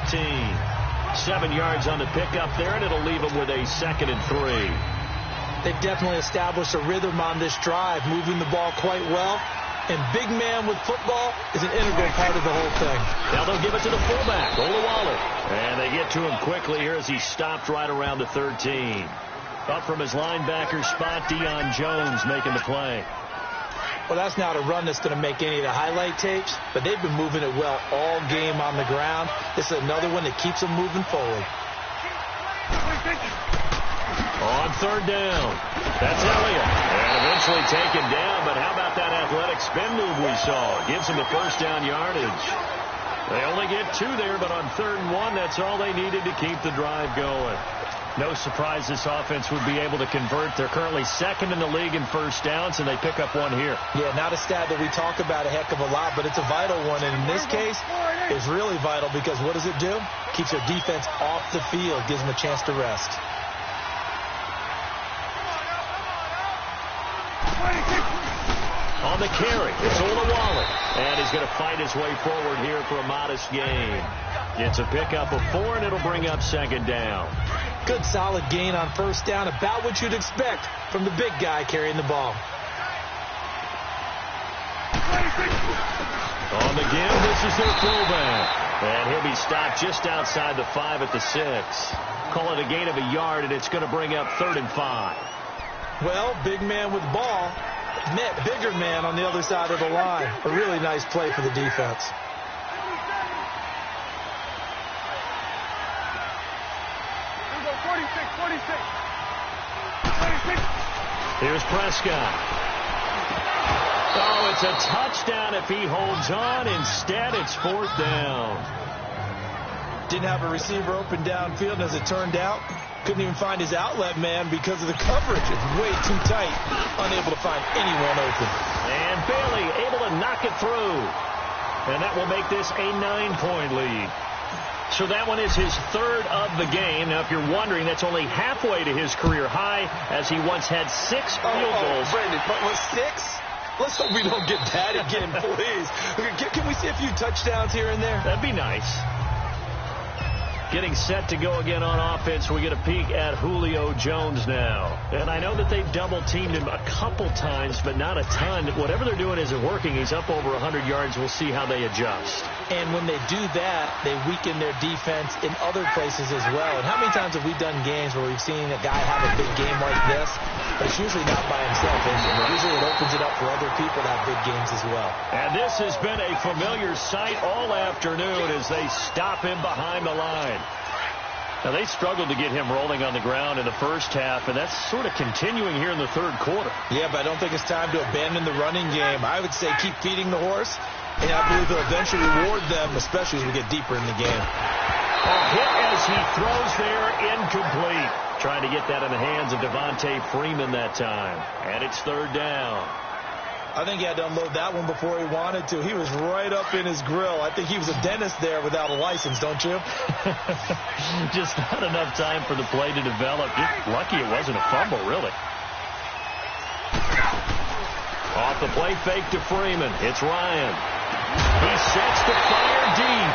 7 yards on the pickup there, and it'll leave him with a 2nd and 3. They've definitely established a rhythm on this drive, moving the ball quite well. And big man with football is an integral part of the whole thing. Now they'll give it to the fullback, Olawale. And they get to him quickly here as he stopped right around the 13. Up from his linebacker spot, Deion Jones making the play. Well, that's not a run that's going to make any of the highlight tapes, but they've been moving it well all game on the ground. This is another one that keeps them moving forward. On third down, that's Elliott. And eventually taken down, but how about that athletic spin move we saw? Gives him the first down yardage. They only get 2 there, but on 3rd and 1, that's all they needed to keep the drive going. No surprise this offense would be able to convert. They're currently 2nd in the league in first downs, and they pick up 1 here. Yeah, not a stat that we talk about a heck of a lot, but it's a vital one. And in this case, it's really vital because what does it do? Keeps their defense off the field, gives them a chance to rest. On the carry, it's Olawale. And he's going to fight his way forward here for a modest gain. Gets a pickup of 4, and it'll bring up 2nd down. Good solid gain on first down, about what you'd expect from the big guy carrying the ball. On the give, this is their fullback. And he'll be stopped just outside the 5 at the 6. Call it a gain of a yard, and it's going to bring up 3rd and 5. Well, big man with ball met bigger man on the other side of the line. A really nice play for the defense. Here we go, 46. Here's Prescott. Oh, it's a touchdown if he holds on. Instead, it's 4th down. Didn't have a receiver open downfield, as it turned out. Couldn't even find his outlet man because of the coverage. It's way too tight. Unable to find anyone open. And Bailey able to knock it through. And that will make this a 9-point lead. So that one is his 3rd of the game. Now, if you're wondering, that's only halfway to his career high, as he once had 6 field goals. Brandon, but was 6? Let's hope we don't get that again, please. Can we see a few touchdowns here and there? That'd be nice. Getting set to go again on offense. We get a peek at Julio Jones now. And I know that they've double-teamed him a couple times, but not a ton. Whatever they're doing isn't working. He's up over 100 yards. We'll see how they adjust. And when they do that, they weaken their defense in other places as well. And how many times have we done games where we've seen a guy have a big game like this, but it's usually not by himself. And usually it opens it up for other people to have big games as well. And this has been a familiar sight all afternoon as they stop him behind the line. Now, they struggled to get him rolling on the ground in the first half, and that's sort of continuing here in the third quarter. Yeah, but I don't think it's time to abandon the running game. I would say keep feeding the horse, and I believe he'll eventually reward them, especially as we get deeper in the game. A hit as he throws there, incomplete. Trying to get that in the hands of Devontae Freeman that time. And it's third down. I think he had to unload that one before he wanted to. He was right up in his grill. I think he was a dentist there without a license, don't you? Just not enough time for the play to develop. Just lucky it wasn't a fumble, really. Off the play fake to Freeman. It's Ryan. He sets the fire deep.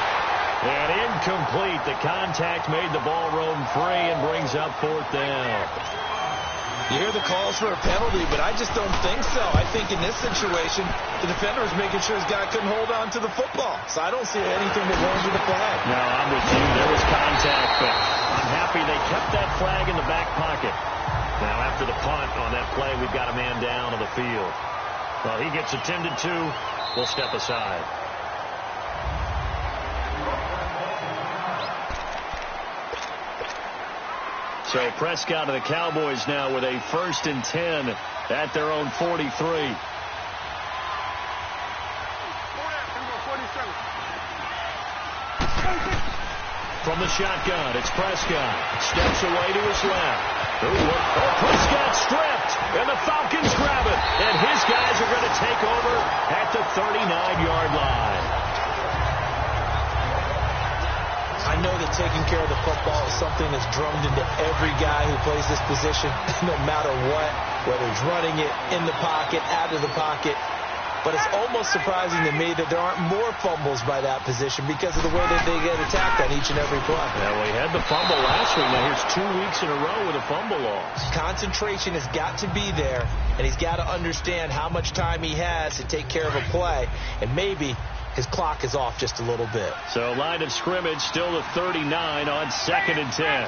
And incomplete. The contact made the ball roam free and brings up fourth down. You hear the calls for a penalty, but I just don't think so. I think in this situation, the defender was making sure his guy couldn't hold on to the football. So I don't see anything that warrants the flag. No, I'm with you. There was contact, but I'm happy they kept that flag in the back pocket. Now, after the punt on that play, we've got a man down on the field. Well, he gets attended to. We'll step aside. So Prescott and the Cowboys now with a 1st and 10 at their own 43. From the shotgun, it's Prescott. Steps away to his left. Prescott stripped, and the Falcons grab it. And his guys are going to take over at the 39-yard line. I know that taking care of the football is something that's drummed into every guy who plays this position, no matter what, whether he's running it, in the pocket, out of the pocket. But it's almost surprising to me that there aren't more fumbles by that position because of the way that they get attacked on each and every play. Yeah, we had the fumble last week. Now here's 2 weeks in a row with a fumble loss. Concentration has got to be there, and he's got to understand how much time he has to take care of a play, and maybe his clock is off just a little bit. So line of scrimmage still at 39 on 2nd and 10.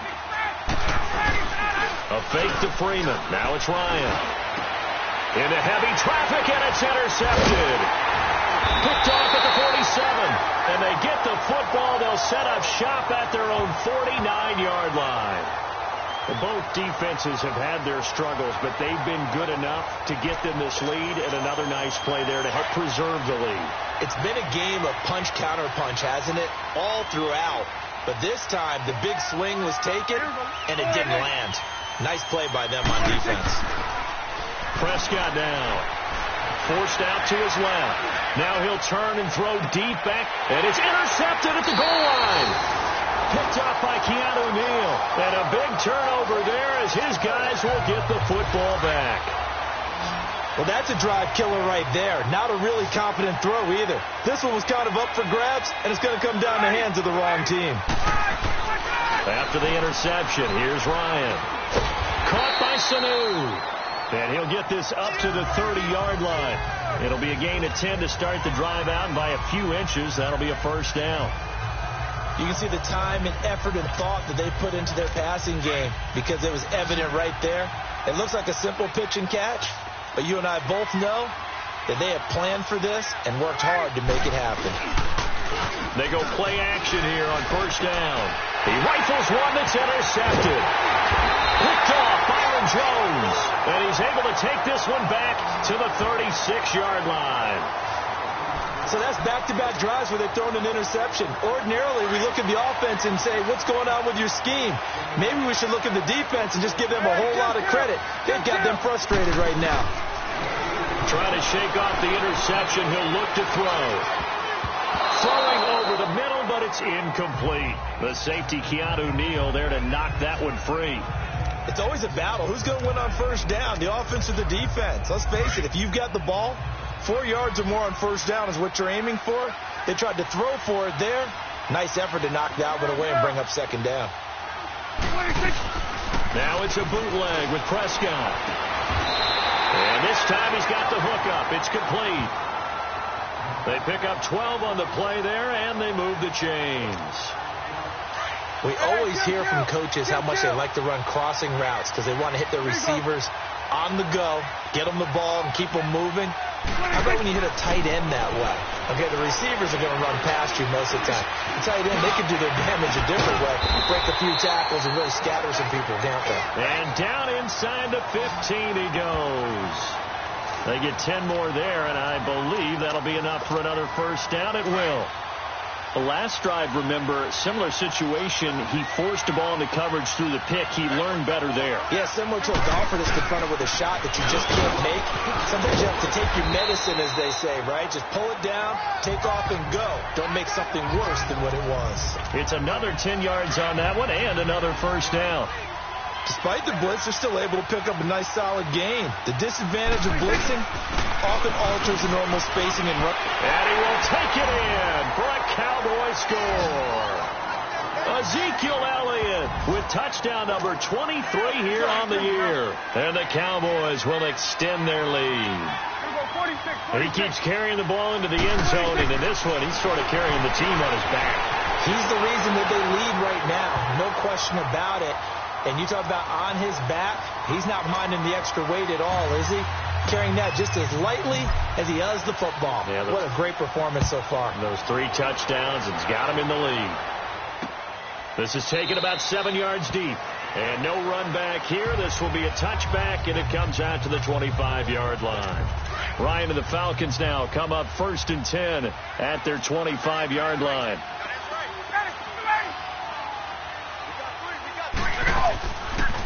A fake to Freeman. Now it's Ryan. Into heavy traffic, and it's intercepted. Picked off at the 47. And they get the football. They'll set up shop at their own 49-yard line. Both defenses have had their struggles, but they've been good enough to get them this lead, and another nice play there to help preserve the lead. It's been a game of punch-counter-punch, hasn't it? All throughout. But this time, the big swing was taken, and it didn't land. Nice play by them on defense. Prescott down. Forced out to his left. Now he'll turn and throw deep back, and it's intercepted at the goal line. Picked off by Keanu Neal. And a big turnover there as his guys will get the football back. Well, that's a drive killer right there. Not a really confident throw either. This one was kind of up for grabs, and it's going to come down the hands of the wrong team. After the interception, here's Ryan. Caught by Sanu. And he'll get this up to the 30-yard line. It'll be a gain of 10 to start the drive out, and by a few inches, that'll be a first down. You can see the time and effort and thought that they put into their passing game because it was evident right there. It looks like a simple pitch and catch, but you and I both know that they have planned for this and worked hard to make it happen. They go play action here on first down. He rifles one that's intercepted. Picked off Byron Jones, and he's able to take this one back to the 36-yard line. So that's back-to-back drives where they've thrown an interception. Ordinarily, we look at the offense and say, what's going on with your scheme? Maybe we should look at the defense and just give them a whole lot of credit. They've got them frustrated right now. Trying to shake off the interception. He'll look to throw. Throwing over the middle, but it's incomplete. The safety, Keanu Neal, there to knock that one free. It's always a battle. Who's going to win on first down, the offense or the defense? Let's face it, if you've got the ball, 4 yards or more on first down is what you're aiming for. They tried to throw for it there, Nice effort to knock that one away and bring up second down. Now it's a bootleg with Prescott. And this time he's got the hook up. It's complete. They pick up 12 on the play there, and they move the chains. We always hear from coaches how much they like to run crossing routes because they want to hit their receivers on the go, get them the ball, and keep them moving. How about when you hit a tight end that way? Okay, the receivers are going to run past you most of the time. The tight end, they can do their damage a different way, break a few tackles and really scatter some people, can't they? And down inside the 15 he goes. They get 10 more there, and I believe that'll be enough for another first down. It will. The last drive, remember, similar situation. He forced the ball into coverage through the pick. He learned better there. Yeah, similar to a golfer that's confronted with a shot that you just can't make. Sometimes you have to take your medicine, as they say, right? Just pull it down, take off, and go. Don't make something worse than what it was. It's another 10 yards on that one and another first down. Despite the blitz, they're still able to pick up a nice, solid gain. The disadvantage of blitzing often alters the normal spacing and run. And he will take it in for a Cowboy score. Ezekiel Elliott with touchdown number 23 here on the year. And the Cowboys will extend their lead. He keeps carrying the ball into the end zone, and in this one, he's sort of carrying the team on his back. He's the reason that they lead right now. No question about it. And you talk about on his back, he's not minding the extra weight at all, is he? Carrying that just as lightly as he does the football. Yeah, what a great performance so far. Those 3 touchdowns, it's got him in the lead. This is taken about 7 yards deep. And no run back here. This will be a touchback, and it comes out to the 25-yard line. Ryan and the Falcons now come up 1st and 10 at their 25-yard line.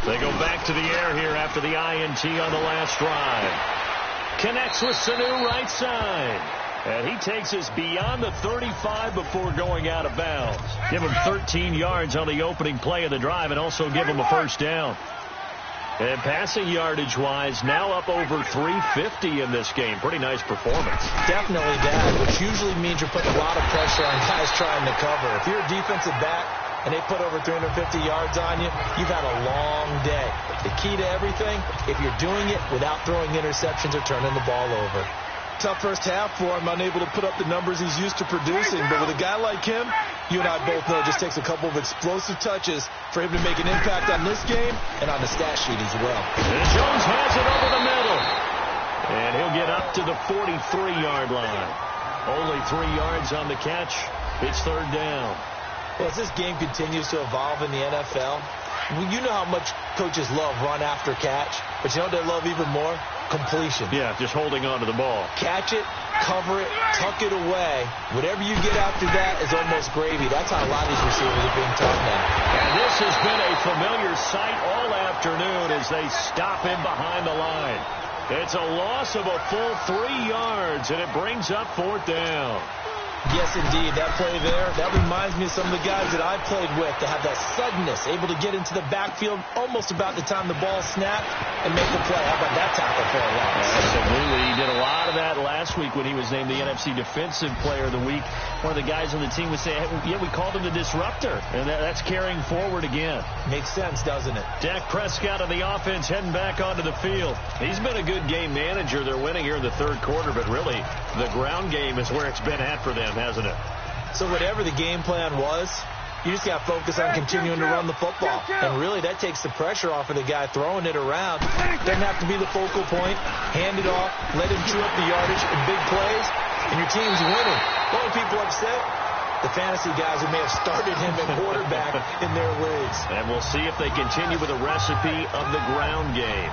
They go back to the air here after the INT on the last drive. Connects with Sanu right side. And he takes us beyond the 35 before going out of bounds. Give him 13 yards on the opening play of the drive and also give him a first down. And passing yardage-wise, now up over 350 in this game. Pretty nice performance. Definitely that, which usually means you're putting a lot of pressure on guys trying to cover. If you're a defensive back and they put over 350 yards on you, you've had a long day. The key to everything, if you're doing it without throwing interceptions or turning the ball over. Tough first half for him, unable to put up the numbers he's used to producing. But with a guy like him, you and I both know it just takes a couple of explosive touches for him to make an impact on this game and on the stat sheet as well. And Jones has it over the middle. And he'll get up to the 43-yard line. Only 3 yards on the catch. It's 3rd down. Well, as this game continues to evolve in the NFL, you know how much coaches love run after catch, but you know what they love even more? Completion. Yeah, just holding on to the ball. Catch it, cover it, tuck it away. Whatever you get after that is almost gravy. That's how a lot of these receivers are being taught now. And this has been a familiar sight all afternoon as they stop him behind the line. It's a loss of a full 3 yards, and it brings up 4th down. Yes, indeed. That play there, that reminds me of some of the guys that I've played with that have that suddenness, able to get into the backfield almost about the time the ball snapped and make the play. How about that tackle for a loss? Absolutely. He did a lot of that last week when he was named the NFC Defensive Player of the Week. One of the guys on the team would say, hey, yeah, we called him the disruptor, and that's carrying forward again. Makes sense, doesn't it? Dak Prescott of the offense heading back onto the field. He's been a good game manager. They're winning here in the 3rd quarter, but really the ground game is where it's been at for them, hasn't it? So whatever the game plan was, you just got to focus on continuing to run the football. And really, that takes the pressure off of the guy throwing it around. Doesn't have to be the focal point. Hand it off, let him chew up the yardage in big plays, and your team's winning. What are people upset? The fantasy guys who may have started him at quarterback in their leagues. And we'll see if they continue with a recipe of the ground game.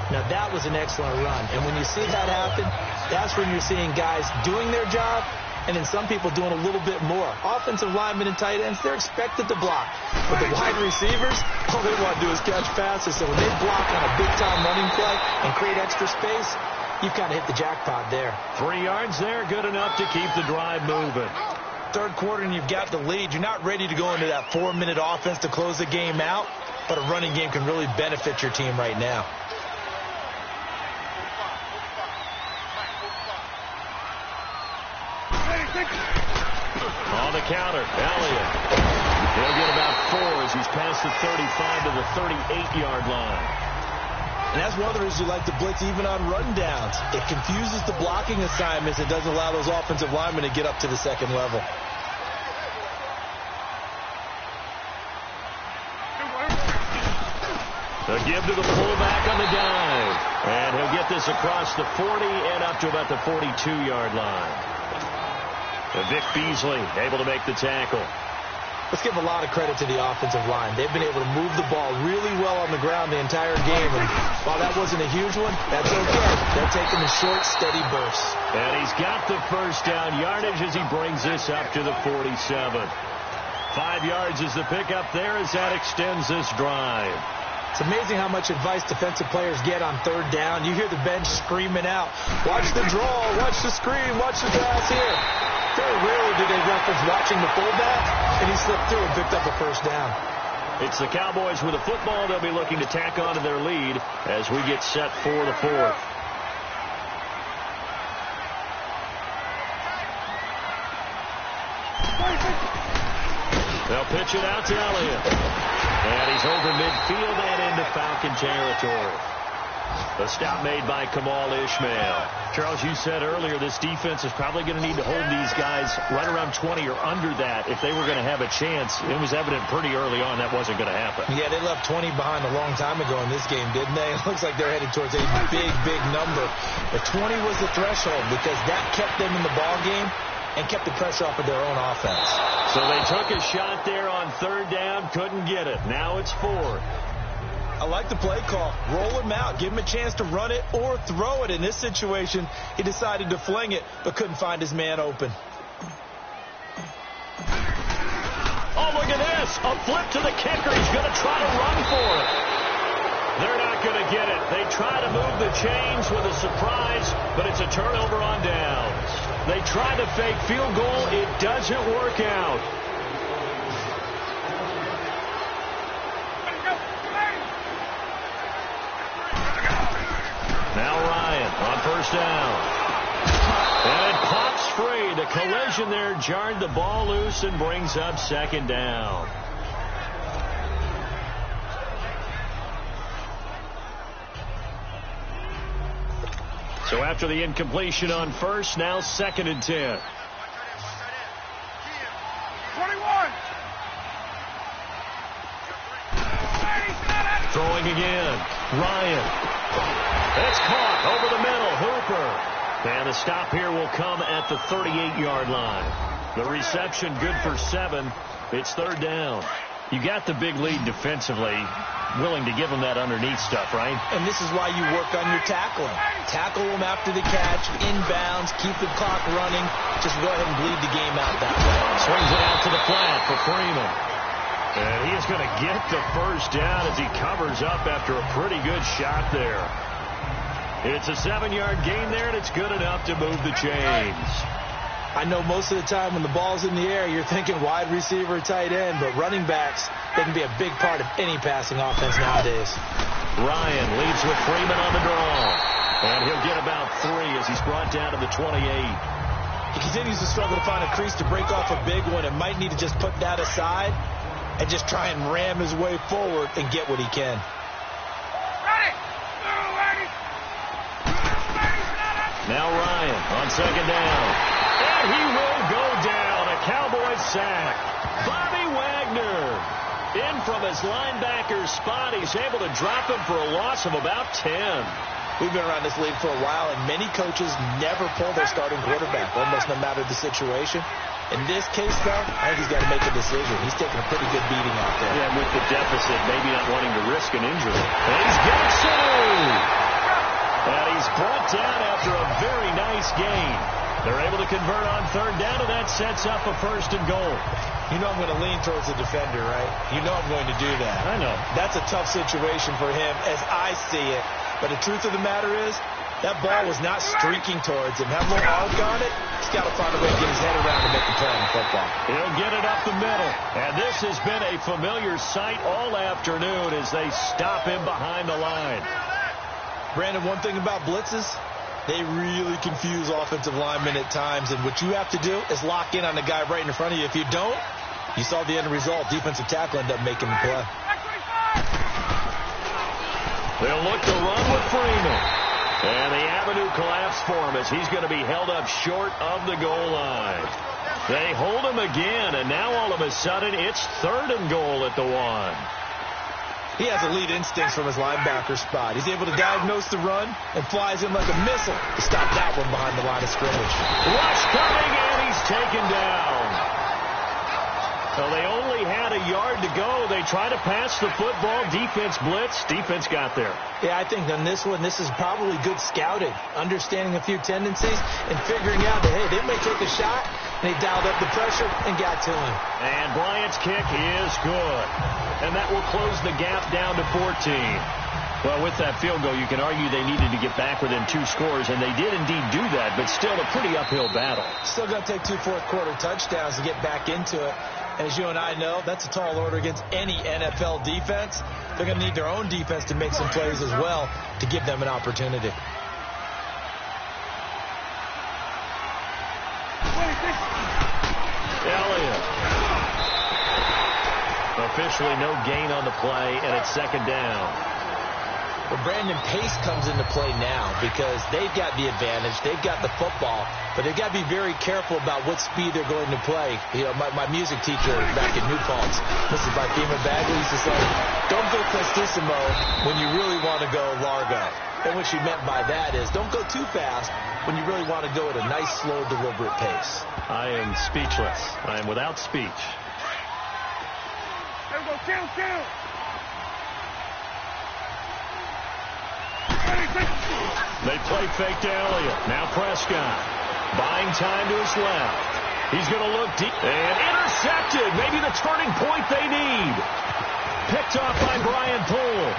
Now, that was an excellent run. And when you see that happen, that's when you're seeing guys doing their job and then some people doing a little bit more. Offensive linemen and tight ends, they're expected to block. But the wide receivers, all they want to do is catch passes. So when they block on a big-time running play and create extra space, you've kind of hit the jackpot there. 3 yards there, good enough to keep the drive moving. 3rd quarter and you've got the lead. You're not ready to go into that 4-minute offense to close the game out, but a running game can really benefit your team right now. On the counter, Elliott. He'll get about 4 as he's past the 35 to the 38-yard line. And that's one of the reasons you like to blitz even on rundowns. It confuses the blocking assignments. It doesn't allow those offensive linemen to get up to the second level. They'll give to the fullback on the dive. And he'll get this across the 40 and up to about the 42-yard line. Vic Beasley able to make the tackle. Let's give a lot of credit to the offensive line. They've been able to move the ball really well on the ground the entire game. And while that wasn't a huge one, that's okay. They're taking the short, steady bursts. And he's got the first down yardage as he brings this up to the 47. 5 yards is the pickup there as that extends this drive. It's amazing how much advice defensive players get on third down. You hear the bench screaming out, watch the draw, watch the screen, watch the pass here. Very rarely do they reference watching the fullback, and he slipped through and picked up a first down. It's the Cowboys with the football. They'll be looking to tack on to their lead as we get set for the fourth. They'll pitch it out to Elliott. And he's over midfield and into Falcon territory. A stop made by Kamal Ishmael. Charles, you said earlier this defense is probably going to need to hold these guys right around 20 or under that if they were going to have a chance. It was evident pretty early on that wasn't going to happen. Yeah, they left 20 behind a long time ago in this game, didn't they? It looks like they're headed towards a big, big number. But 20 was the threshold because that kept them in the ball game and kept the pressure off of their own offense. So they took a shot there on third down, couldn't get it. Now it's 4. I like the play call. Roll him out. Give him a chance to run it or throw it. In this situation, he decided to fling it, but couldn't find his man open. Oh, look at this. A flip to the kicker. He's going to try to run for it. They're not going to get it. They try to move the chains with a surprise, but it's a turnover on downs. They try to fake field goal. It doesn't work out. Now Ryan on first down. And it pops free. The collision there jarred the ball loose and brings up second down. So after the incompletion on first, now 2nd and 10. 21. Throwing again. Ryan. It's caught over the middle. Hooper. And the stop here will come at the 38-yard line. The reception good for 7. It's third down. You got the big lead defensively. Willing to give them that underneath stuff, right? And this is why you work on your tackling. Tackle them after the catch, inbounds, keep the clock running. Just go ahead and bleed the game out that way. Swings it out to the flat for Freeman. And he is going to get the first down as he covers up after a pretty good shot there. It's a 7-yard gain there, and it's good enough to move the chains. I know most of the time when the ball's in the air, you're thinking wide receiver, tight end, but running backs, they can be a big part of any passing offense nowadays. Ryan leads with Freeman on the draw. And he'll get about 3 as he's brought down to the 28. He continues to struggle to find a crease to break off a big one and might need to just put that aside and just try and ram his way forward and get what he can. Now Ryan on second down. And he will go down. A Cowboys sack. Bobby Wagner in from his linebacker spot. He's able to drop him for a loss of about 10. We've been around this league for a while, and many coaches never pull their starting quarterback, almost no matter the situation. In this case, though, I think he's got to make a decision. He's taking a pretty good beating out there. Yeah, with the deficit, maybe not wanting to risk an injury. And he's got two. And he's brought down after a very nice gain. They're able to convert on third down, and that sets up a 1st and goal. You know I'm going to lean towards the defender, right? You know I'm going to do that. I know. That's a tough situation for him as I see it. But the truth of the matter is, that ball was not streaking towards him. Have a little arc on it. He's got to find a way to get his head around and make the play on the football. He'll get it up the middle. And this has been a familiar sight all afternoon as they stop him behind the line. Brandon, one thing about blitzes, They really confuse offensive linemen at times, and what you have to do is lock in on the guy right in front of you. If you don't, you saw the end result. Defensive tackle ended up making the play. They'll look to run with Freeman. And the avenue collapsed for him as he's going to be held up short of the goal line. They hold him again, and now all of a sudden it's 3rd and goal at the 1. He has elite instincts from his linebacker spot. He's able to diagnose the run and flies in like a missile to stop that one behind the line of scrimmage. Rush coming, and he's taken down. So they only had a yard to go. They try to pass the football. Defense blitz. Defense got there. Yeah, I think on this one, this is probably good scouting, understanding a few tendencies and figuring out that, hey, they may take a shot, and they dialed up the pressure and got to him. And Bryant's kick is good. And that will close the gap down to 14. Well, with that field goal, you can argue they needed to get back within 2 scores, and they did indeed do that, but still a pretty uphill battle. Still going to take 2 fourth-quarter touchdowns to get back into it. And as you and I know, that's a tall order against any NFL defense. They're going to need their own defense to make some plays as well to give them an opportunity. Elliott. Officially no gain on the play, and it's 2nd down. Well, Brandon, pace comes into play now because they've got the advantage. They've got the football, but they've got to be very careful about what speed they're going to play. You know, my music teacher back in New Paltz, Mrs. Barthema Bagley, used to say, don't go prestissimo when you really want to go largo. And what she meant by that is don't go too fast when you really want to go at a nice, slow, deliberate pace. I am speechless. I am without speech. There we go, kill. They play fake to Elliott. Now Prescott. Buying time to his left. He's going to look deep. And intercepted. Maybe the turning point they need. Picked off by Brian Poole.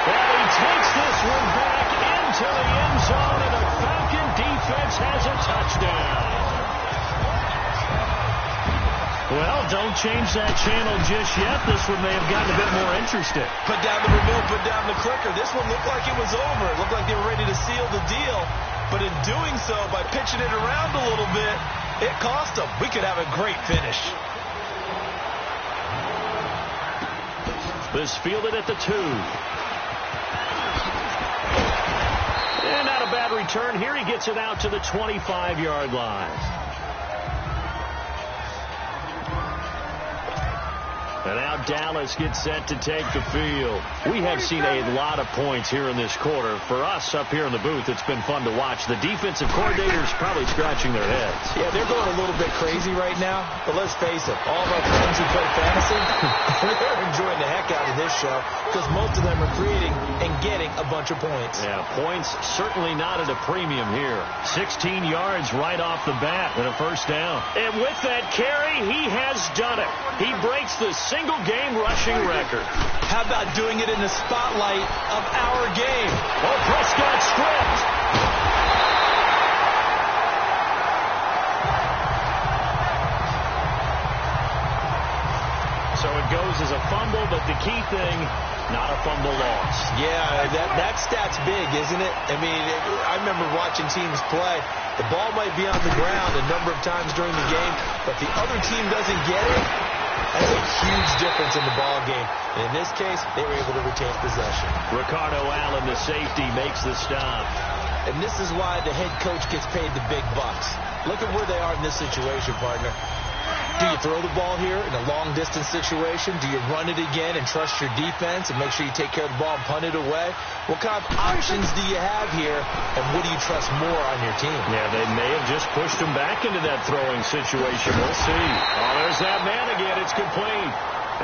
And he takes this one back into the end zone, and the Falcon defense has a touchdown. Well, don't change that channel just yet. This one may have gotten a bit more interesting. Put down the remote, put down the clicker. This one looked like it was over. It looked like they were ready to seal the deal. But in doing so, by pitching it around a little bit, it cost them. We could have a great finish. This fielded at the 2. And not a bad return. Here he gets it out to the 25-yard line. And now Dallas gets set to take the field. We have seen a lot of points here in this quarter. For us up here in the booth, it's been fun to watch. The defensive coordinators probably scratching their heads. Yeah, they're going a little bit crazy right now. But let's face it, all of our friends who play fantasy, they're enjoying the heck out of this show because most of them are creating and getting a bunch of points. Yeah, points certainly not at a premium here. 16 yards right off the bat and a 1st down. And with that carry, he has done it. He breaks the single-game rushing record. How about doing it in the spotlight of our game? Oh, Prescott stripped. So it goes as a fumble, but the key thing, not a fumble loss. Yeah, that stat's big, isn't it? I mean, I remember watching teams play. The ball might be on the ground a number of times during the game, but the other team doesn't get it. That's a huge difference in the ball game. And in this case, they were able to retain possession. Ricardo Allen, the safety, makes the stop. And this is why the head coach gets paid the big bucks. Look at where they are in this situation, partner. Do you throw the ball here in a long-distance situation? Do you run it again and trust your defense and make sure you take care of the ball and punt it away? What kind of options do you have here, and what do you trust more on your team? Yeah, they may have just pushed him back into that throwing situation. We'll see. Oh, there's that man again. It's complete.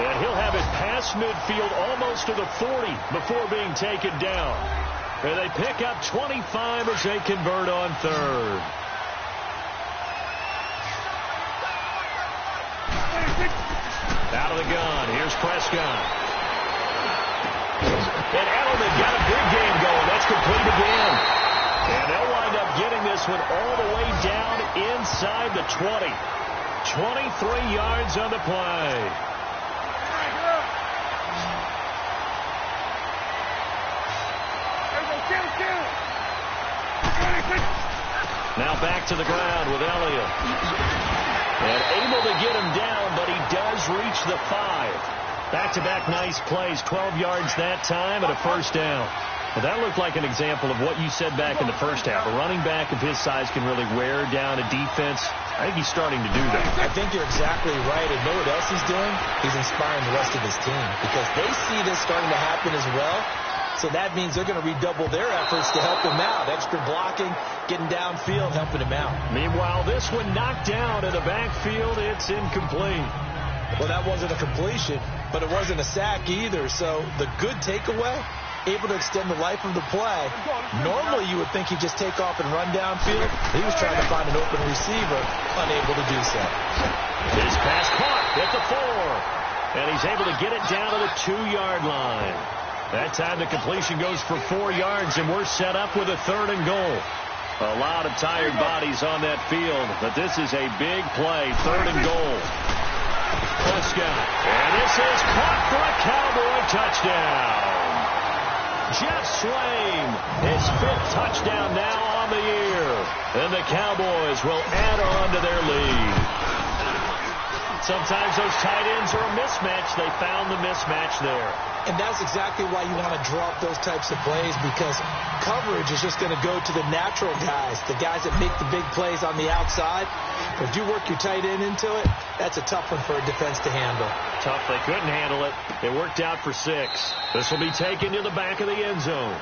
And he'll have it past midfield almost to the 40 before being taken down. And they pick up 25 as they convert on 3rd. Out of the gun. Here's Prescott. And Edelman got a big game going. That's complete again. And they'll wind up getting this one all the way down inside the 20. 23 yards on the play. There we go, kill. Now back to the ground with Elliott. And able to get him down, but he does reach the 5. Back-to-back nice plays, 12 yards that time and a first down. Well, that looked like an example of what you said back in the first half. A running back of his size can really wear down a defense. I think he's starting to do that. I think you're exactly right. And know what else he's doing? He's inspiring the rest of his team because they see this starting to happen as well. So that means they're going to redouble their efforts to help him out. Extra blocking, getting downfield, helping him out. Meanwhile, this one knocked down in the backfield. It's incomplete. Well, that wasn't a completion, but it wasn't a sack either. So the good takeaway, able to extend the life of the play. Normally, you would think he'd just take off and run downfield. He was trying to find an open receiver, unable to do so. His pass caught at the 4. And he's able to get it down to the 2-yard line. That time the completion goes for 4 yards, and we're set up with a 3rd and goal. A lot of tired bodies on that field, but this is a big play, 3rd and goal. Prescott, and this is caught for a Cowboy touchdown. Jeff Swain, his 5th touchdown now on the year, and the Cowboys will add on to their lead. Sometimes those tight ends are a mismatch. They found the mismatch there. And that's exactly why you want to draw up those types of plays, because coverage is just going to go to the natural guys, the guys that make the big plays on the outside. But if you work your tight end into it, that's a tough one for a defense to handle. Tough. They couldn't handle it. It worked out for 6. This will be taken to the back of the end zone.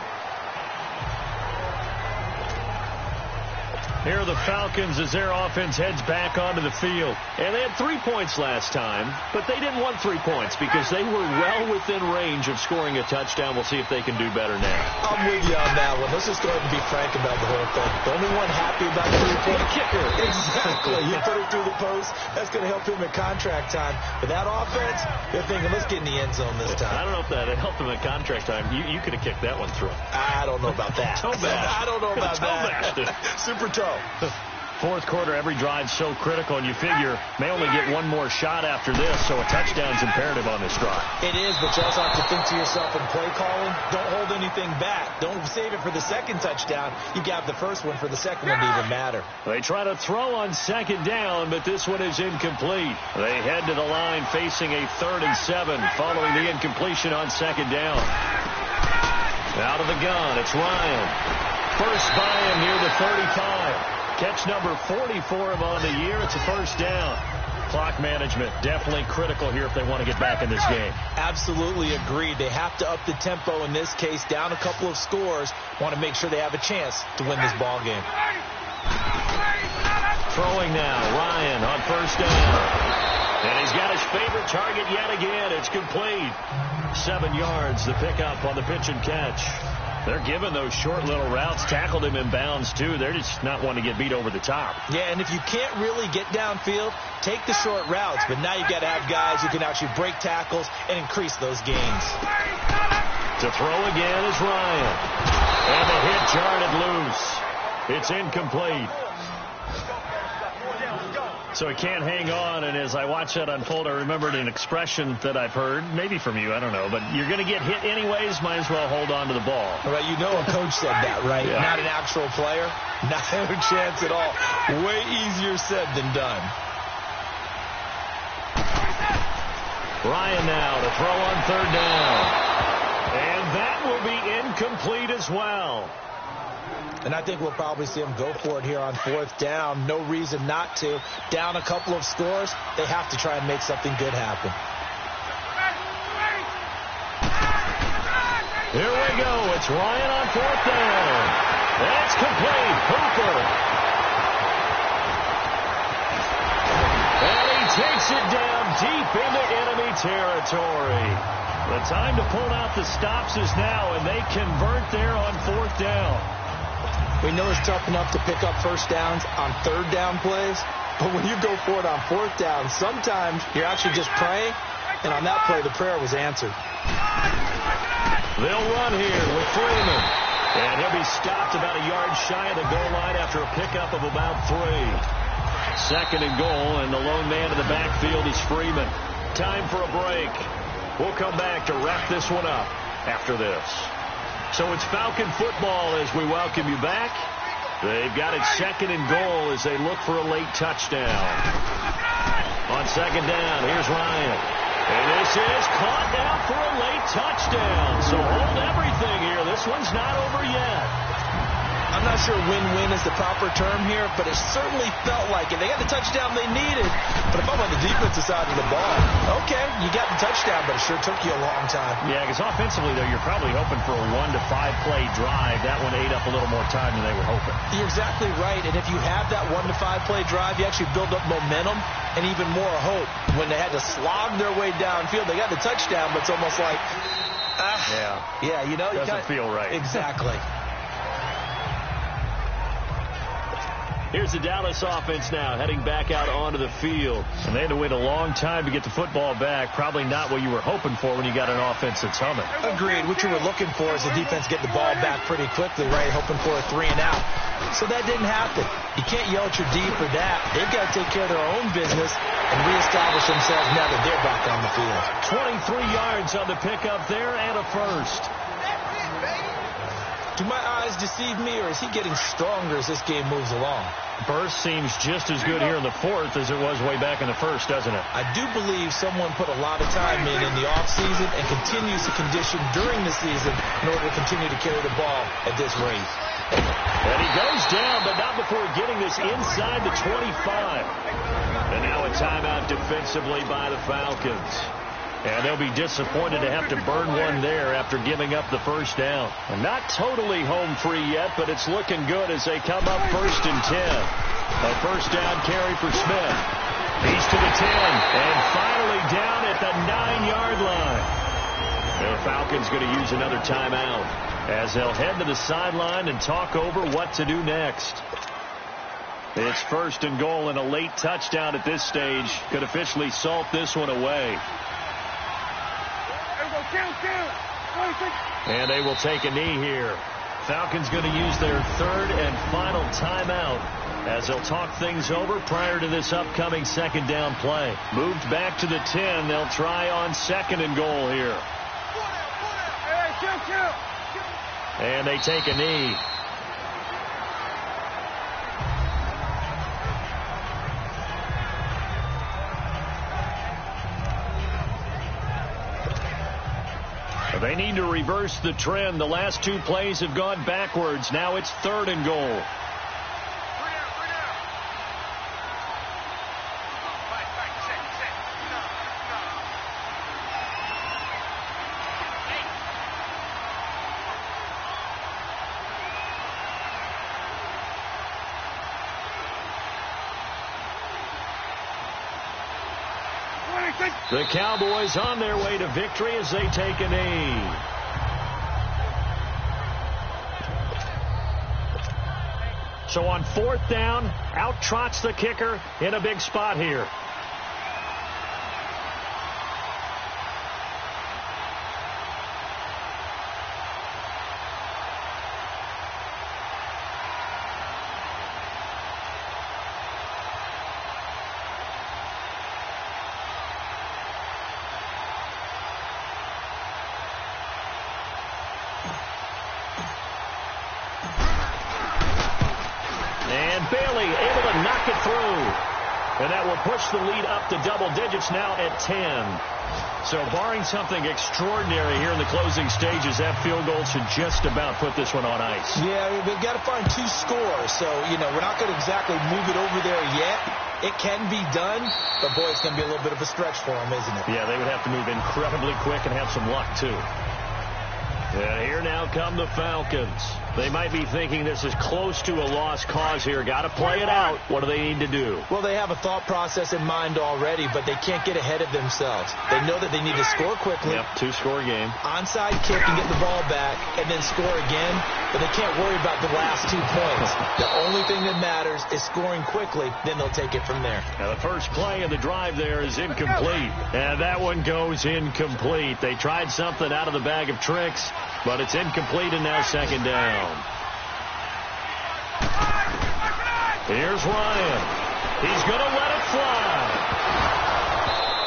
Here are the Falcons as their offense heads back onto the field. And they had 3 points last time, but they didn't want 3 points because they were well within range of scoring a touchdown. We'll see if they can do better now. I'm with you on that one. Let's just go ahead and be frank about the whole thing. The only one happy about the 3-point kicker. Exactly. You put it through the post. That's going to help him at contract time. But that offense, they're thinking, let's get in the end zone this time. I don't know if that helped them at contract time. You could have kicked that one through. I don't know about that. I don't know about that. Super toe. 4th quarter, every drive so critical, and you figure may only get one more shot after this, so a touchdown's imperative on this drive. It is, but you also have to think to yourself in play calling, don't hold anything back. Don't save it for the second touchdown. You got the first one for the second one to even matter. They try to throw on 2nd down, but this one is incomplete. They head to the line facing a 3rd and 7 following the incompletion on 2nd down. Out of the gun, it's Ryan. First by him near the 35. Catch number 40 for him on the year. It's a first down. Clock management definitely critical here if they want to get back in this game. Absolutely agreed. They have to up the tempo in this case, down a couple of scores. Want to make sure they have a chance to win this ball game. Throwing now, Ryan on first down. And he's got his favorite target yet again. It's complete. 7 yards, the pickup on the pitch and catch. They're giving those short little routes. Tackled him in bounds, too. They're just not wanting to get beat over the top. Yeah, and if you can't really get downfield, take the short routes. But now you've got to have guys who can actually break tackles and increase those gains. To throw again is Ryan. And the hit jarred it loose. It's incomplete. So he can't hang on, and as I watch that unfold, I remembered an expression that I've heard, maybe from you, I don't know, but you're going to get hit anyways, might as well hold on to the ball. All right, you know a coach said that, right? Yeah. Not an actual player. Not a chance at all. Way easier said than done. Ryan now to throw on 3rd down. And that will be incomplete as well. And I think we'll probably see them go for it here on 4th down. No reason not to. Down a couple of scores, they have to try and make something good happen. Here we go. It's Ryan on 4th down. That's complete. Hooper. And he takes it down deep into enemy territory. The time to pull out the stops is now, and they convert there on 4th down. We know it's tough enough to pick up first downs on 3rd down plays, but when you go for it on 4th down, sometimes you're actually just praying, and on that play, the prayer was answered. They'll run here with Freeman, and he'll be stopped about a yard shy of the goal line after a pickup of about 3. 2nd and goal, and the lone man in the backfield is Freeman. Time for a break. We'll come back to wrap this one up after this. So it's Falcon football as we welcome you back. They've got it 2nd and goal as they look for a late touchdown. On 2nd down, here's Ryan. And this is caught down for a late touchdown. So hold everything here. This one's not over yet. I'm not sure win-win is the proper term here, but it certainly felt like it. They got the touchdown they needed, but if I'm on the defensive side of the ball, okay, you got the touchdown, but it sure took you a long time. Yeah, because offensively, though, you're probably hoping for a 1 to 5 play drive. That one ate up a little more time than they were hoping. You're exactly right, and if you have that 1 to 5 play drive, you actually build up momentum and even more hope. When they had to slog their way downfield, they got the touchdown, but it's almost like, yeah, you know, doesn't feel right. Exactly. Here's the Dallas offense now, heading back out onto the field. And they had to wait a long time to get the football back. Probably not what you were hoping for when you got an offense that's humming. Agreed. What you were looking for is the defense get the ball back pretty quickly, right? Hoping for a 3 and out. So that didn't happen. You can't yell at your D for that. They've got to take care of their own business and reestablish themselves now that they're back on the field. 23 yards on the pickup there and a first. Do my eyes deceive me, or is he getting stronger as this game moves along? Burst seems just as good here in the 4th as it was way back in the 1st, doesn't it? I do believe someone put a lot of time in the offseason and continues to condition during the season in order to continue to carry the ball at this rate. And he goes down, but not before getting this inside the 25. And now a timeout defensively by the Falcons. And they'll be disappointed to have to burn one there after giving up the first down. And not totally home free yet, but it's looking good as they come up 1st and 10. A first down carry for Smith. He's to the 10 and finally down at the 9-yard line. The Falcons going to use another timeout as they'll head to the sideline and talk over what to do next. It's 1st and goal and a late touchdown at this stage could officially salt this one away. And they will take a knee here. Falcons going to use their 3rd and final timeout as they'll talk things over prior to this upcoming 2nd down play. Moved back to the 10. They'll try on 2nd and goal here. And they take a knee. They need to reverse the trend. The last 2 plays have gone backwards. Now it's 3rd and goal. The Cowboys on their way to victory as they take a knee. So on 4th down, out trots the kicker in a big spot here. Bailey able to knock it through. And that will push the lead up to double digits now at 10. So barring something extraordinary here in the closing stages, that field goal should just about put this one on ice. Yeah, we've got to find 2 scores. So, you know, we're not going to exactly move it over there yet. It can be done, but boy, it's going to be a little bit of a stretch for them, isn't it? Yeah, they would have to move incredibly quick and have some luck, too. And here now come the Falcons. They might be thinking this is close to a lost cause here. Got to play it out. What do they need to do? Well, they have a thought process in mind already, but they can't get ahead of themselves. They know that they need to score quickly. Yep, 2-score game. Onside kick and get the ball back and then score again, but they can't worry about the last 2 points. The only thing that matters is scoring quickly, then they'll take it from there. Now, the first play of the drive there is incomplete, and that one goes incomplete. They tried something out of the bag of tricks, but it's incomplete, and now 2nd down. Here's Ryan. He's going to let it fly.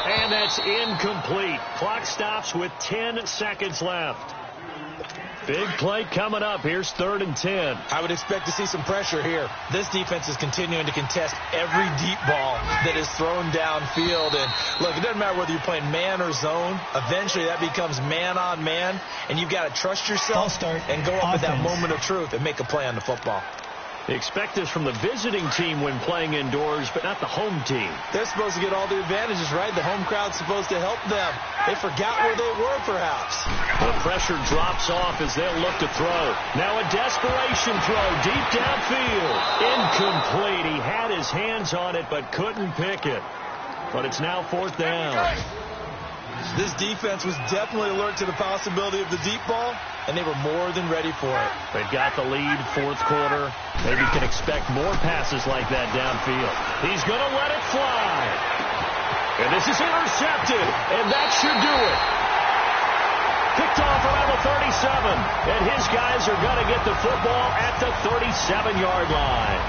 And that's incomplete. Clock stops with 10 seconds left. Big play coming up. Here's 3rd and 10. I would expect to see some pressure here. This defense is continuing to contest every deep ball that is thrown downfield. And look, it doesn't matter whether you're playing man or zone. Eventually that becomes man on man, and you've got to trust yourself and go up at that moment of truth and make a play on the football. They expect this from the visiting team when playing indoors, but not the home team. They're supposed to get all the advantages, right? The home crowd's supposed to help them. They forgot where they were, perhaps. The pressure drops off as they'll look to throw. Now a desperation throw deep downfield. Incomplete. He had his hands on it, but couldn't pick it. But it's now 4th down. This defense was definitely alert to the possibility of the deep ball, and they were more than ready for it. They've got the lead, 4th quarter. Maybe can expect more passes like that downfield. He's going to let it fly. And this is intercepted, and that should do it. Picked off around the 37, and his guys are going to get the football at the 37-yard line.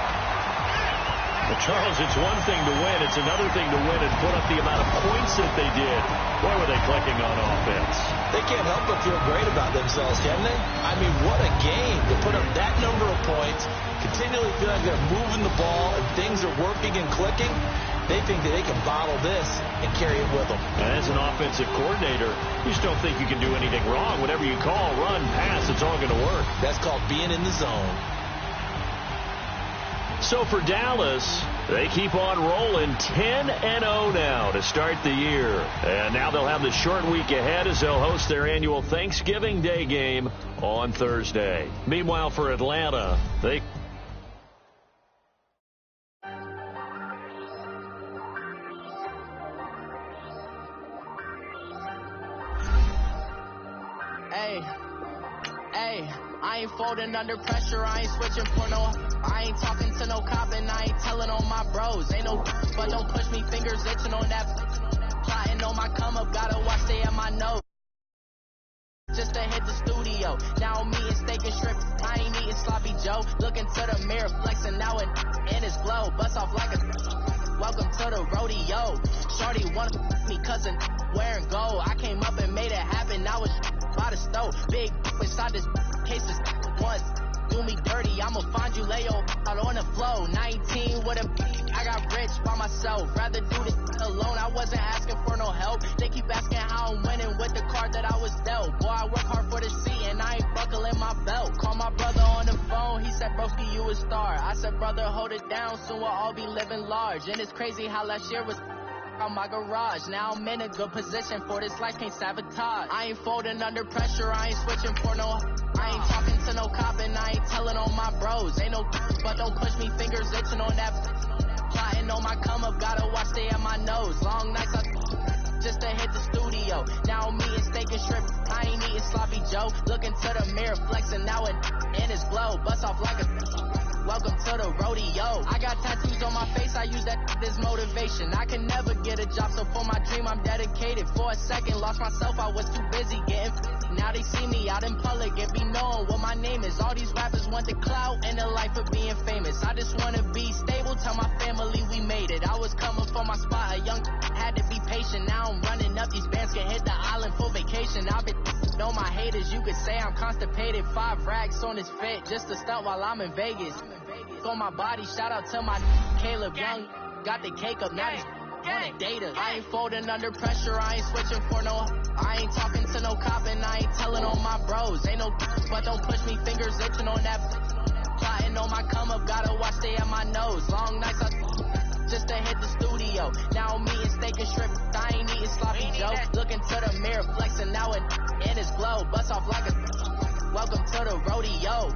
But Charles, it's one thing to win. It's another thing to win and put up the amount of points that they did. Boy, were they clicking on offense. They can't help but feel great about themselves, can they? I mean, what a game to put up that number of points, continually feel like they're moving the ball and things are working and clicking. They think that they can bottle this and carry it with them. And as an offensive coordinator, you just don't think you can do anything wrong. Whatever you call, run, pass, it's all going to work. That's called being in the zone. So for Dallas, they keep on rolling 10-0 now to start the year. And now they'll have the short week ahead as they'll host their annual Thanksgiving Day game on Thursday. Meanwhile, for Atlanta, they... Hey, I ain't folding under pressure, I ain't switching for no... I ain't talking to no cop and I ain't telling on my bros. Ain't no... but don't push me, fingers itching on that... plotting on my come up, gotta watch stay at my nose. Just to hit the studio. Now I'm eating steak and shrimp. I ain't eating sloppy Joe. Looking to the mirror, flexing now and in his glow. Bust off like a... welcome to the rodeo. Shorty wanna me cousin wearing gold. I came up and made it happen. I was by the stove. Big inside this case this once. Do me dirty, I'ma find you Leo out on the flow. 19 with a I got rich by myself. Rather do this alone. I wasn't asking for no help. They keep asking how I'm winning with the card that I was dealt. Boy, I work hard for the seat and I ain't buckling my belt. Call my brother on the phone. He said, broski, you a star. I said, brother, hold it down. Soon we'll all be living large. And it's crazy how last year was on my garage. Now I'm in a good position for this life, can't sabotage. I ain't folding under pressure, I ain't switching for no... I ain't talking to no cop and I ain't telling on my bros. Ain't no... but don't push me, fingers itching on that... plotting on my come up, gotta watch stay at my nose. Long nights just to hit the studio. Now I'm eating steak and shrimp, I ain't eating sloppy Joe. Looking to the mirror, flexing now and in his glow. Bust off like a... welcome to the rodeo. I got tattoos on my face, I use that as motivation. I can never get a job, so for my dream I'm dedicated. For a second, lost myself, I was too busy getting... now they see me out in public and be knowing what my name is. All these rappers want the clout and the life of being famous. I just want to be stable, tell my family we made it. I was coming for my spot, a young had to be patient. Now I'm running up, these bands can hit the island for vacation. I've been know my haters, you could say I'm constipated. 5 racks on his fit, just to stunt while I'm in Vegas. On my body, shout out to my Caleb Young. Got the cake up, now he's on data. I ain't folding under pressure, I ain't switching for no... I ain't talking to no cop and I ain't telling on my bros. Ain't no... but don't push me, fingers itching on that... plotting on my come up, gotta watch stay at my nose. Long nights just to hit the studio. Now I'm eating steak and shrimp, I ain't eating sloppy Joe. Looking to the mirror, flexing now and in his glow. Bust off like a... welcome to the rodeo.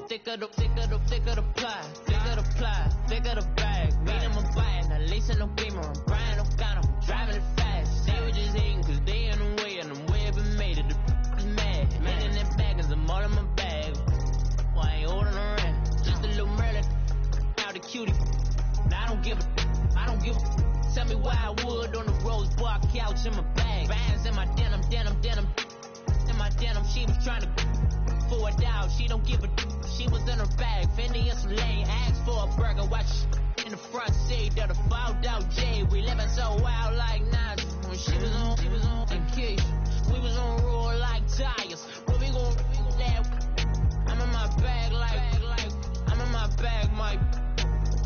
thicker the pie, thicker the bag. Meet him a buying, at least in no beamer. I'm Brian O'Connor, I'm driving it fast. They were just hating cause they in the way, and I'm way up and made it. The is mad. Man in that bag cause I'm all in my bag. Why I ain't holding around? Just a little Merlin, out the cutie. Now I don't give a. Tell me why I would on the rose bar couch in my bag. Bands in my denim. In my denim, she was trying to for it out. She don't give a. She was in her bag. Fendi in some lane. Asked for a burger. Watch in the front seat of the fouled out J. We living so wild like Nas. When she was on and Keith. We was on roll like tires. Where we gon' laugh? I'm in my bag like I'm in my bag, Mike.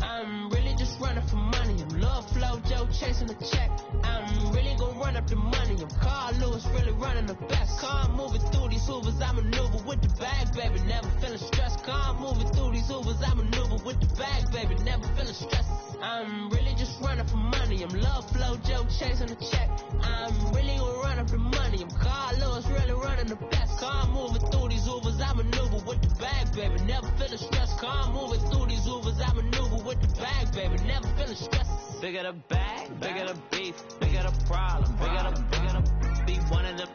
I'm really just running for money. I'm Love Flow Joe chasing the check. I'm really gonna run up the money. I'm Carl Lewis really running the best. Car moving through these hoovers. I maneuver with the bag, baby. Never feeling stressed. Car moving through these hoovers. I maneuver with the bag, baby. Never feeling stressed. I'm really just running for money. I'm Love Flow Joe chasing the check. I'm really gonna run up the money. I'm Carl Lewis really running the best. Car moving through these hoovers. I maneuver with the bag, baby. Never feeling stressed. Car moving through these hoovers. I maneuver with the bag, baby. Never feeling stressed. Bigger the bag, bigger the beef, bigger the problem, bigger the beef. One of the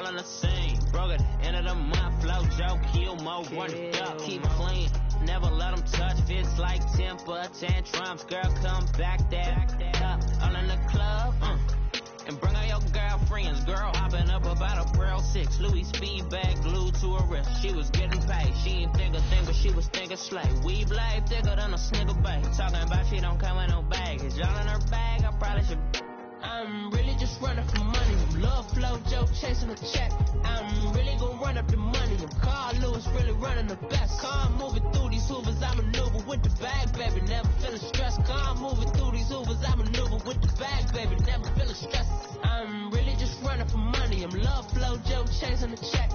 all in the same. Broke at the end of the month, Flow Joe, kill mo, run it up, keep clean. Never let them touch, fits like temper tantrums. Girl, come back that up, all in the club, and bring out your girlfriends. Girl hopping up about a Pearl 6. Louis speed bag glued to her wrist. She was getting paid. She ain't think a thing, but she was thinking slay. We blade thicker than a snigger bag. Talking about she don't come with no baggage. All in her bag, I probably should. I'm really just running for money. I'm Love Flow Joe chasing a check. I'm really gonna run up the money. I'm Carl Lewis really running the best. Car moving through these hoovers. I maneuver with the bag, baby. Never feeling stressed. Car moving through these hoovers. I maneuver with the bag, baby. Never feeling stressed. I'm really just running for money. I'm Love Flow Joe chasing a check.